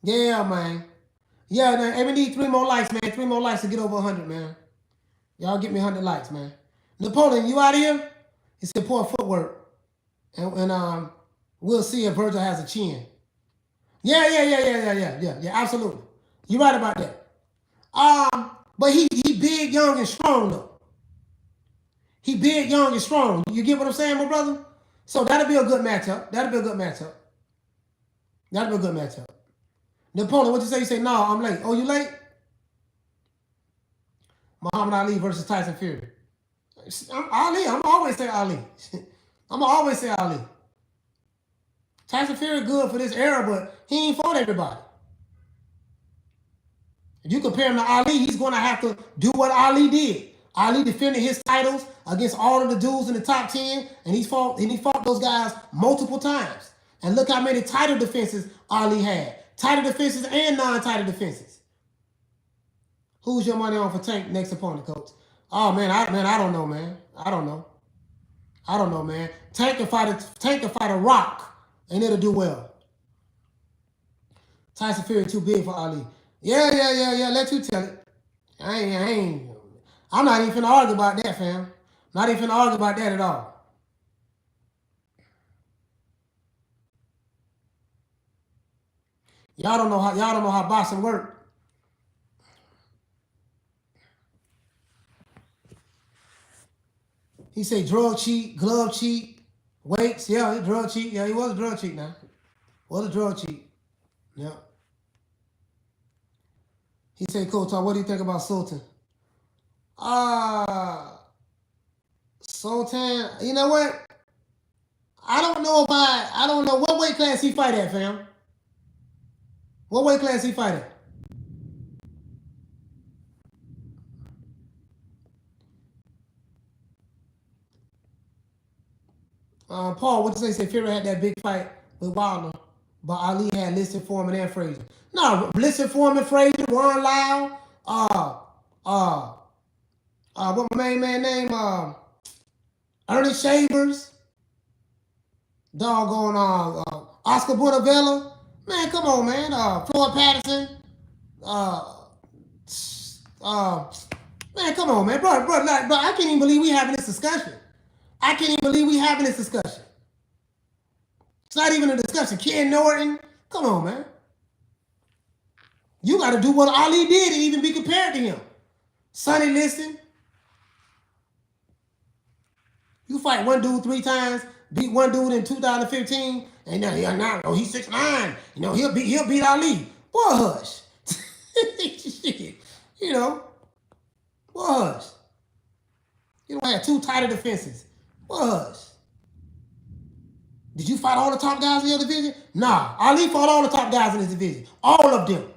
Yeah, man. Yeah, man. And we need 3 more likes, man. 3 more likes to get over 100, man. Y'all get me 100 likes, man. Napoleon, you out of here? He said poor footwork. And we'll see if Virgil has a chin. Yeah, absolutely. You're right about that. But he big, young, and strong, though. He big, young, and strong. You get what I'm saying, my brother? So that'll be a good matchup. Napoleon, what you say? You say, no, I'm late. Oh, you late? Muhammad Ali versus Tyson Fury. Ali. I'm always say Ali. Tyson Fury good for this era, but he ain't fought everybody. If you compare him to Ali, he's going to have to do what Ali did. Ali defended his titles against all of the dudes in the top 10, and he fought those guys multiple times. And look how many title defenses Ali had. Title defenses and non-title defenses. Who's your money on for Tank next opponent, Coach? Oh man, I don't know, man. I don't know, man. Tank can fight a Rock, and it'll do well. Tyson Fury too big for Ali. Yeah. Let you tell it. I'm not even finna argue about that, fam. Not even finna argue about that at all. Y'all don't know how boxing works. He say drug cheat, glove cheat, weights. Yeah, he drug cheat. Yeah, he was a drug cheat now. Was a drug cheat. Yeah. He said, Coach, what do you think about Sultan? Sultan, you know what? I don't know what weight class he fight at, fam. What weight class he fight at? Paul, what you say? He said Fury had that big fight with Wilder, but Ali had listed Foreman and Frazier. No, listed Foreman, Frazier, Warren Lyle, what my main man name? Ernest Shavers, doggone Oscar Bonavella. Man, come on, man. Floyd Patterson. Man, come on, man. Bro, I can't even believe we having this discussion. I can't even believe we having this discussion. It's not even a discussion. Ken Norton. Come on, man. You got to do what Ali did and even be compared to him. Sonny Liston. You fight one dude 3 times, beat one dude in 2015, and now he's 6'9". You know, he'll beat Ali. Boy, hush. Shit. You know. Boy, hush. You don't have 2 title defenses. Boy, hush. Did you fight all the top guys in your division? Nah. Ali fought all the top guys in his division. All of them.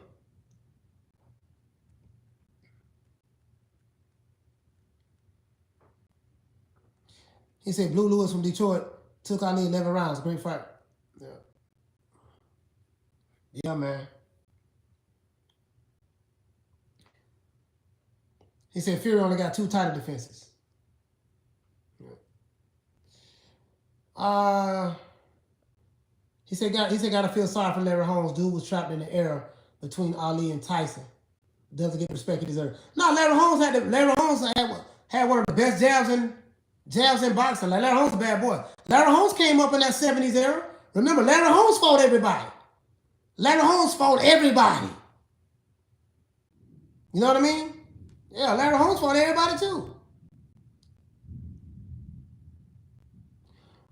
He said Blue Lewis from Detroit took Ali 11 rounds. Great fight. Yeah. Yeah, man. He said Fury only got 2 title defenses. He said gotta feel sorry for Larry Holmes. Dude was trapped in the era between Ali and Tyson. Doesn't get the respect he deserves. No, Larry Holmes had one of the best jabs in boxing. Like, Larry Holmes is a bad boy. Larry Holmes came up in that 70s era. Remember, Larry Holmes fought everybody. Larry Holmes fought everybody. You know what I mean? Yeah, Larry Holmes fought everybody too.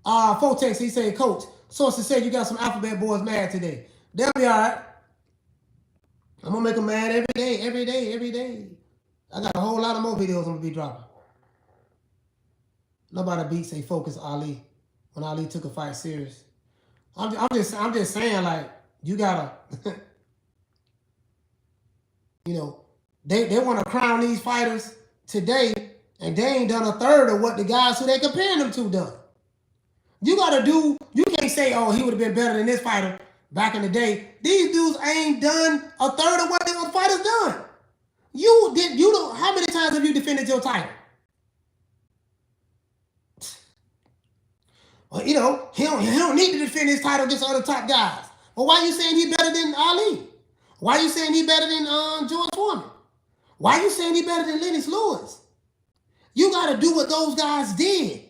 Fotex, he said, Coach, sources said you got some alphabet boys mad today. They'll be all right. I'm going to make them mad every day. I got a whole lot of more videos I'm going to be dropping. Nobody beats a focus Ali when Ali took a fight serious. I'm just saying, like, you got to, you know, they want to crown these fighters today, and they ain't done a third of what the guys who they comparing them to done. You can't say, oh, he would have been better than this fighter back in the day. These dudes ain't done a third of what the other fighters done. How many times have you defended your title? Well, you know, he don't need to defend his title against other top guys. Well, why are you saying he better than Ali? Why are you saying he better than George Foreman? Why are you saying he better than Lennox Lewis? You got to do what those guys did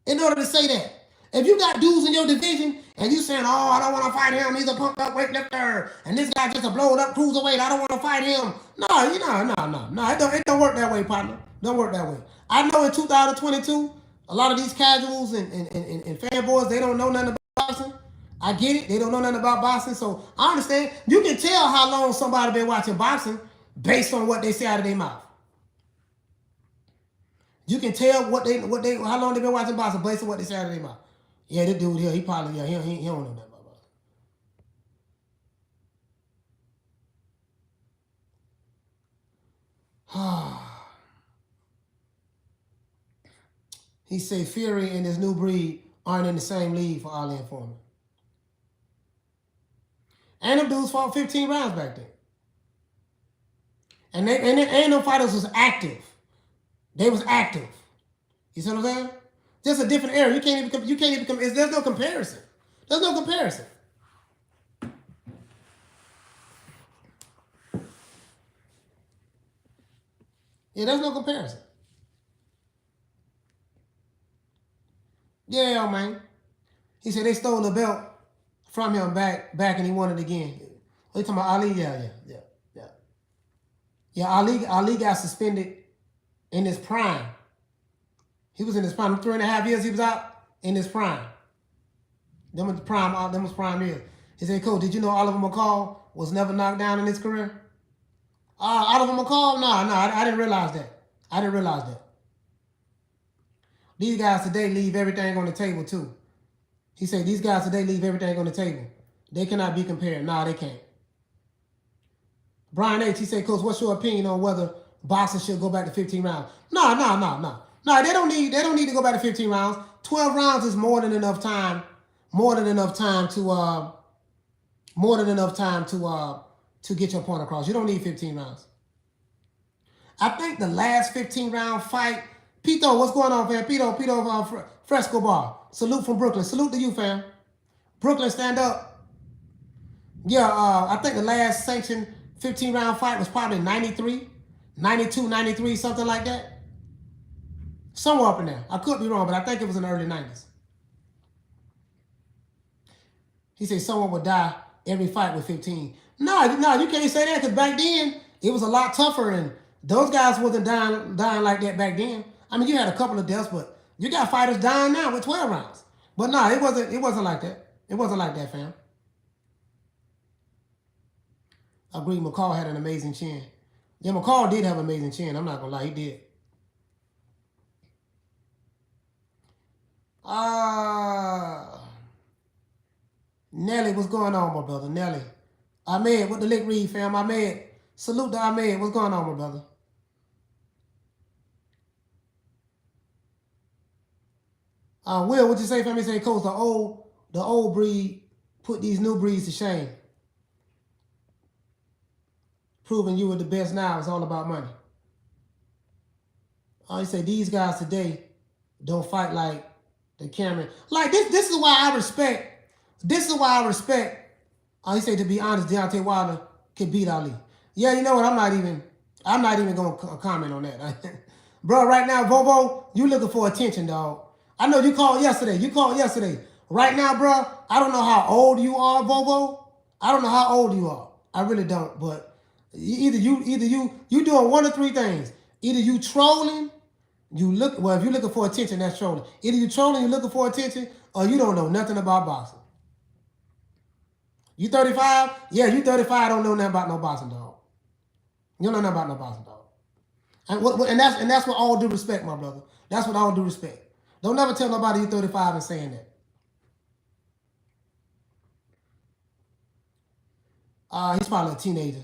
in order to say that. If you got dudes in your division and you saying, oh, I don't want to fight him, he's a pumped up weightlifter, and this guy just a blowed up cruiserweight, I don't want to fight him. No, it don't work that way, partner. Don't work that way. I know in 2022, a lot of these casuals and fanboys, they don't know nothing about boxing. I get it. They don't know nothing about boxing. So I understand. You can tell how long somebody been watching boxing based on what they say out of their mouth. You can tell how long they've been watching boxing based on what they say out of their mouth. Yeah, this dude here, he probably, he don't know nothing about boxing. He said Fury and his new breed aren't in the same league for Ali and Foreman. And them dudes fought 15 rounds back then. And them fighters was active. They was active. You see what I'm saying? Just a different era. You can't even there's no comparison. There's no comparison. Yeah, there's no comparison. Yeah, man. He said they stole the belt from him back, and he won it again. Are you talking about Ali? Yeah. Yeah, Ali got suspended in his prime. He was in his prime. 3.5 years he was out in his prime. Them was prime years. He said, Coach, did you know Oliver McCall was never knocked down in his career? Oliver McCall? No, I didn't realize that. These guys today leave everything on the table too. He said these guys today leave everything on the table. They cannot be compared. No, they can't. Brian H., he said, Coach, what's your opinion on whether boxing should go back to 15 rounds? No, they don't need to go back to 15 rounds. 12 rounds is more than enough time to get your point across. You don't need 15 rounds. I think the last 15-round fight, Pito, what's going on, fam? Pito, Fresco Bar. Salute from Brooklyn. Salute to you, fam. Brooklyn, stand up. Yeah, I think the last sanctioned 15-round fight was probably 93, 92, 93, something like that. Somewhere up in there. I could be wrong, but I think it was in the early 90s. He said someone would die every fight with 15. No, you can't say that because back then, it was a lot tougher and those guys wasn't dying like that back then. I mean, you had a couple of deaths, but you got fighters dying now with 12 rounds. But no, it wasn't like that. It wasn't like that, fam. I agree, McCall had an amazing chin. Yeah, McCall did have an amazing chin. I'm not going to lie, he did. Nelly, what's going on, my brother? Nelly. Ahmed, what the lick read, fam? Ahmed. Salute to Ahmed. What's going on, my brother? Will, what you say, fam? He say, Coach, the old breed put these new breeds to shame. Proving you were the best now. It's all about money. He say, these guys today don't fight like the Cameron. Like, this is why I respect. He said, to be honest, Deontay Wilder could beat Ali. Yeah, you know what? I'm not even going to comment on that. Bro, right now, Vovo, you looking for attention, dog. I know you called yesterday. Right now, bro, I don't know how old you are, Vovo. I don't know how old you are. I really don't. But either you doing one of three things. Either you trolling, if you're looking for attention, that's trolling. Either you trolling, you're looking for attention, or you don't know nothing about boxing. You 35? Yeah, you 35, don't know nothing about no boxing, dog. You don't know nothing about no boxing, dog. And that's with all due respect, my brother. That's with all due respect. Don't never tell nobody you're 35 and saying that. He's probably a teenager.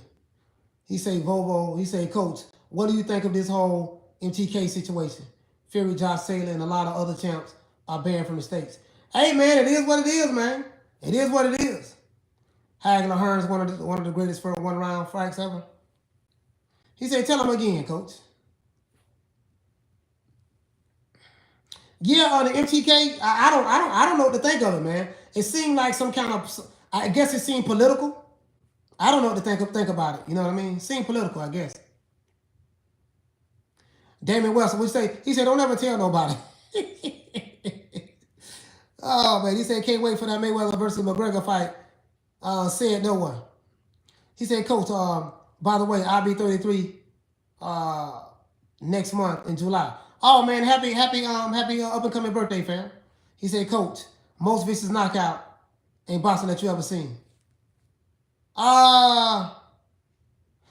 He say, Vovo, he say, Coach, what do you think of this whole MTK situation? Fury, Josh Saylor, and a lot of other champs are banned from the States. Hey, man, it is what it is, man. It is what it is. Hagler Hearns, one of the greatest for one-round fights ever. He said, tell him again, Coach. Yeah, on the MTK, I don't know what to think of it, man. It seemed like some kind of, I guess it seemed political. I don't know what to think about it. You know what I mean? It seemed political, I guess. Damon West, what you say? He said, don't ever tell nobody. Oh, man. He said, can't wait for that Mayweather versus McGregor fight. Said no one. He said, Coach, by the way, I'll be 33 next month in July. Oh, man, happy up-and-coming birthday, fam. He said, Coach, most vicious knockout in boxing that you ever seen.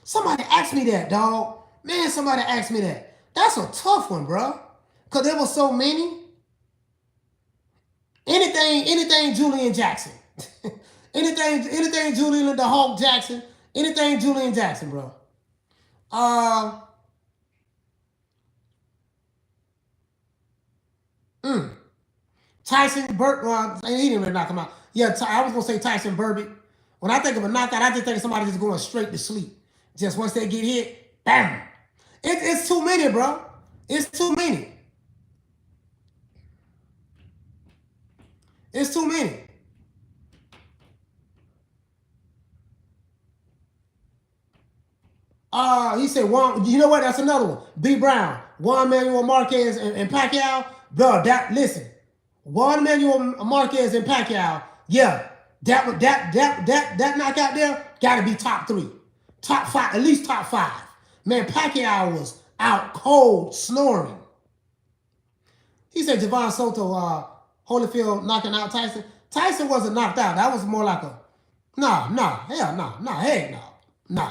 Somebody asked me that, dog. Man, somebody asked me that. That's a tough one, bro. Because there were so many. Anything Julian Jackson. anything Julian the Hawk Jackson. Anything Julian Jackson, bro. Tyson he didn't really knock him out. Yeah, I was going to say Tyson Burbick. When I think of a knockout, I just think of somebody just going straight to sleep. Just once they get hit, bam. It's too many, bro. It's too many. It's too many. He said, you know what? That's another one. B. Brown, Juan Manuel Marquez, and Pacquiao. Bro, listen. Juan Manuel Marquez and Pacquiao, yeah, that knockout there gotta be top 3. Top 5, at least top 5. Man, Pacquiao was out cold, snoring. He said Javon Soto, Holyfield knocking out Tyson. Tyson wasn't knocked out. That was more like a, hell no.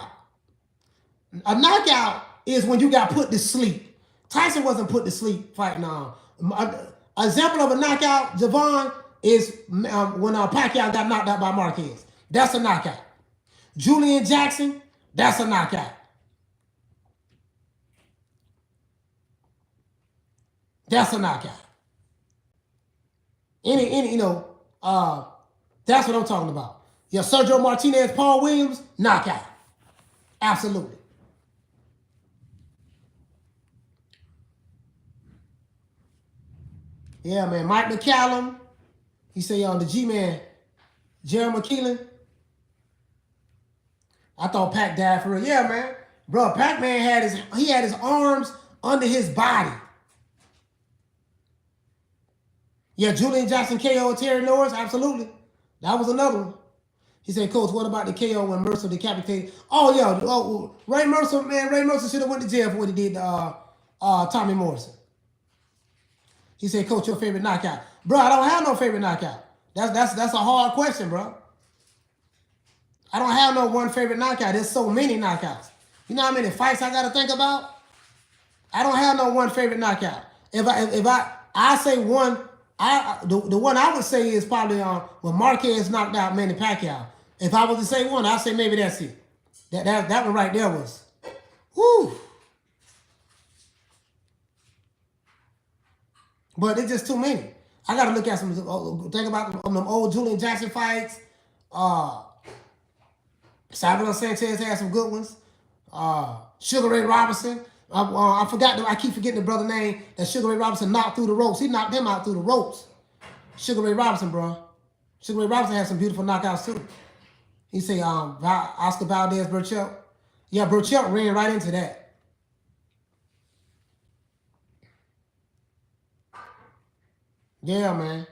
A knockout is when you got put to sleep. Tyson wasn't put to sleep fighting on. Example of a knockout, Javon, is when Pacquiao got knocked out by Marquez. That's a knockout. Julian Jackson, that's a knockout. That's a knockout. That's what I'm talking about. Yeah, Sergio Martinez, Paul Williams, knockout. Absolutely. Yeah, man. Mike McCallum. He said, the G-Man, Jerry McKeelan. I thought Pac died for real. Yeah, man. Bro, Pac-Man had his arms under his body. Yeah, Julian Jackson KO Terry Norris, absolutely. That was another one. He said, Coach, what about the KO when Mercer decapitated? Oh, yeah. Ray Mercer, man, Ray Mercer should have went to jail for what he did to Tommy Morrison. He said, Coach, your favorite knockout? Bro, I don't have no favorite knockout. That's a hard question, bro. I don't have no one favorite knockout. There's so many knockouts. You know how many fights I got to think about? I don't have no one favorite knockout. If I say one, the one I would say is probably when Marquez knocked out Manny Pacquiao. If I was to say one, I'd say maybe that's it. That one right there was, whoo. But it's just too many. I got to look at think about them old Julian Jackson fights. Salvador Sanchez had some good ones. Sugar Ray Robinson. I keep forgetting the brother name that Sugar Ray Robinson knocked through the ropes. He knocked them out through the ropes. Sugar Ray Robinson, bro. Sugar Ray Robinson had some beautiful knockouts too. He say Oscar Valdez Burchell. Yeah, Burchell ran right into that. Yeah, man.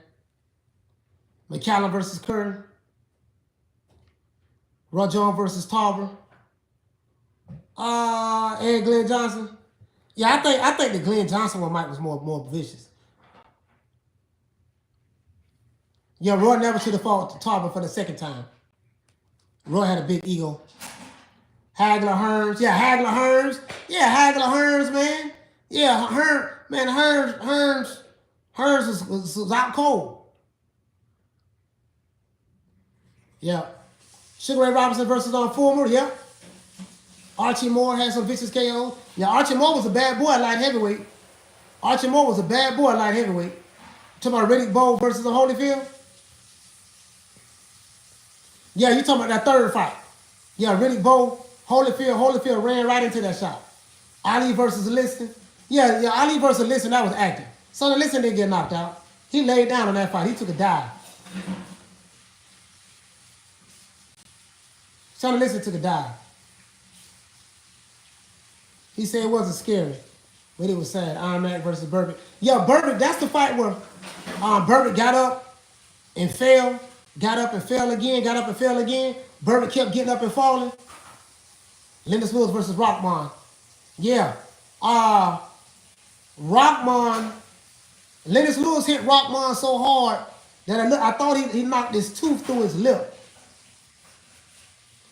McCallum versus Curry. Rajon versus Tarver. And Glenn Johnson. Yeah, I think the Glenn Johnson one was more vicious. Yeah, Roy never should have fought Tarver for the second time. Roy had a big ego. Hagler Hearns. Yeah, Hagler Hearns. Yeah, Hagler Hearns, man. Yeah, Hearns was out cold. Yeah. Sugar Ray Robinson versus Fulmer. Yep. Archie Moore had some vicious KO. Yeah, Archie Moore was a bad boy at light heavyweight. Talking about Riddick Bowe versus Holyfield? Yeah, you talking about that third fight. Yeah, Riddick Bowe, Holyfield ran right into that shot. Ali versus Liston. Yeah, Ali versus Liston, that was acting. So Liston didn't get knocked out. He laid down on that fight. He took a dive. Sonny Liston took a dive. He said it wasn't scary, but it was sad. Iron Man versus Burbick. Yeah, Burbick, that's the fight where Burbick got up and fell, got up and fell again, Burbick kept getting up and falling. Lennox Lewis versus Rockman. Yeah. Lennox Lewis hit Rockman so hard that I thought he knocked his tooth through his lip.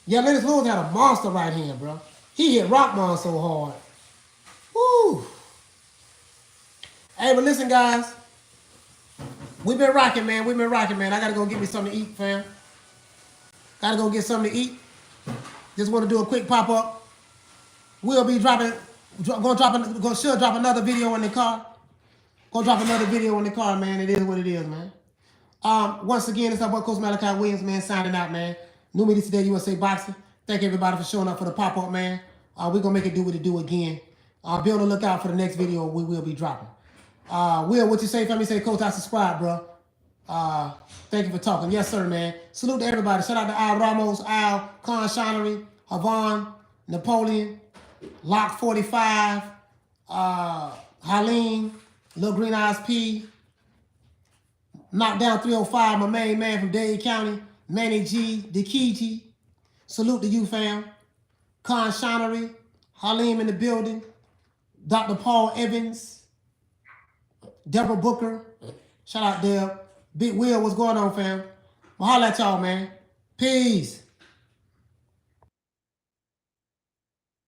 Yeah, Lennox Lewis had a monster right hand, bro. He hit Rockman so hard. Woo. Hey, but listen, guys. We've been rocking, man. I got to go get me something to eat, fam. Got to go get something to eat. Just want to do a quick pop-up. We'll be drop another video in the car. Man. It is what it is, man. Once again, it's our boy Coach Malachi Williams, man, signing out, man. New Media Today USA Boxing. Thank everybody for showing up for the pop-up, man. We're going to make it do what it do again. Be on the lookout for the next video we will be dropping. Will, what you say, family? Say, Coach, I subscribe, bro. Thank you for talking. Yes, sir, man. Salute to everybody. Shout out to Al Ramos, Al, Con Shonery, Havon, Napoleon, Lock 45, Haleen, Lil Green Eyes P, Knockdown 305, my main man from Dade County. Manny G, Dikiji. Salute to you, fam. Con Shonery, Halim in the building. Dr. Paul Evans. Deborah Booker. Shout out Deb. Big Will, what's going on, fam? Well, holla at y'all, man. Peace.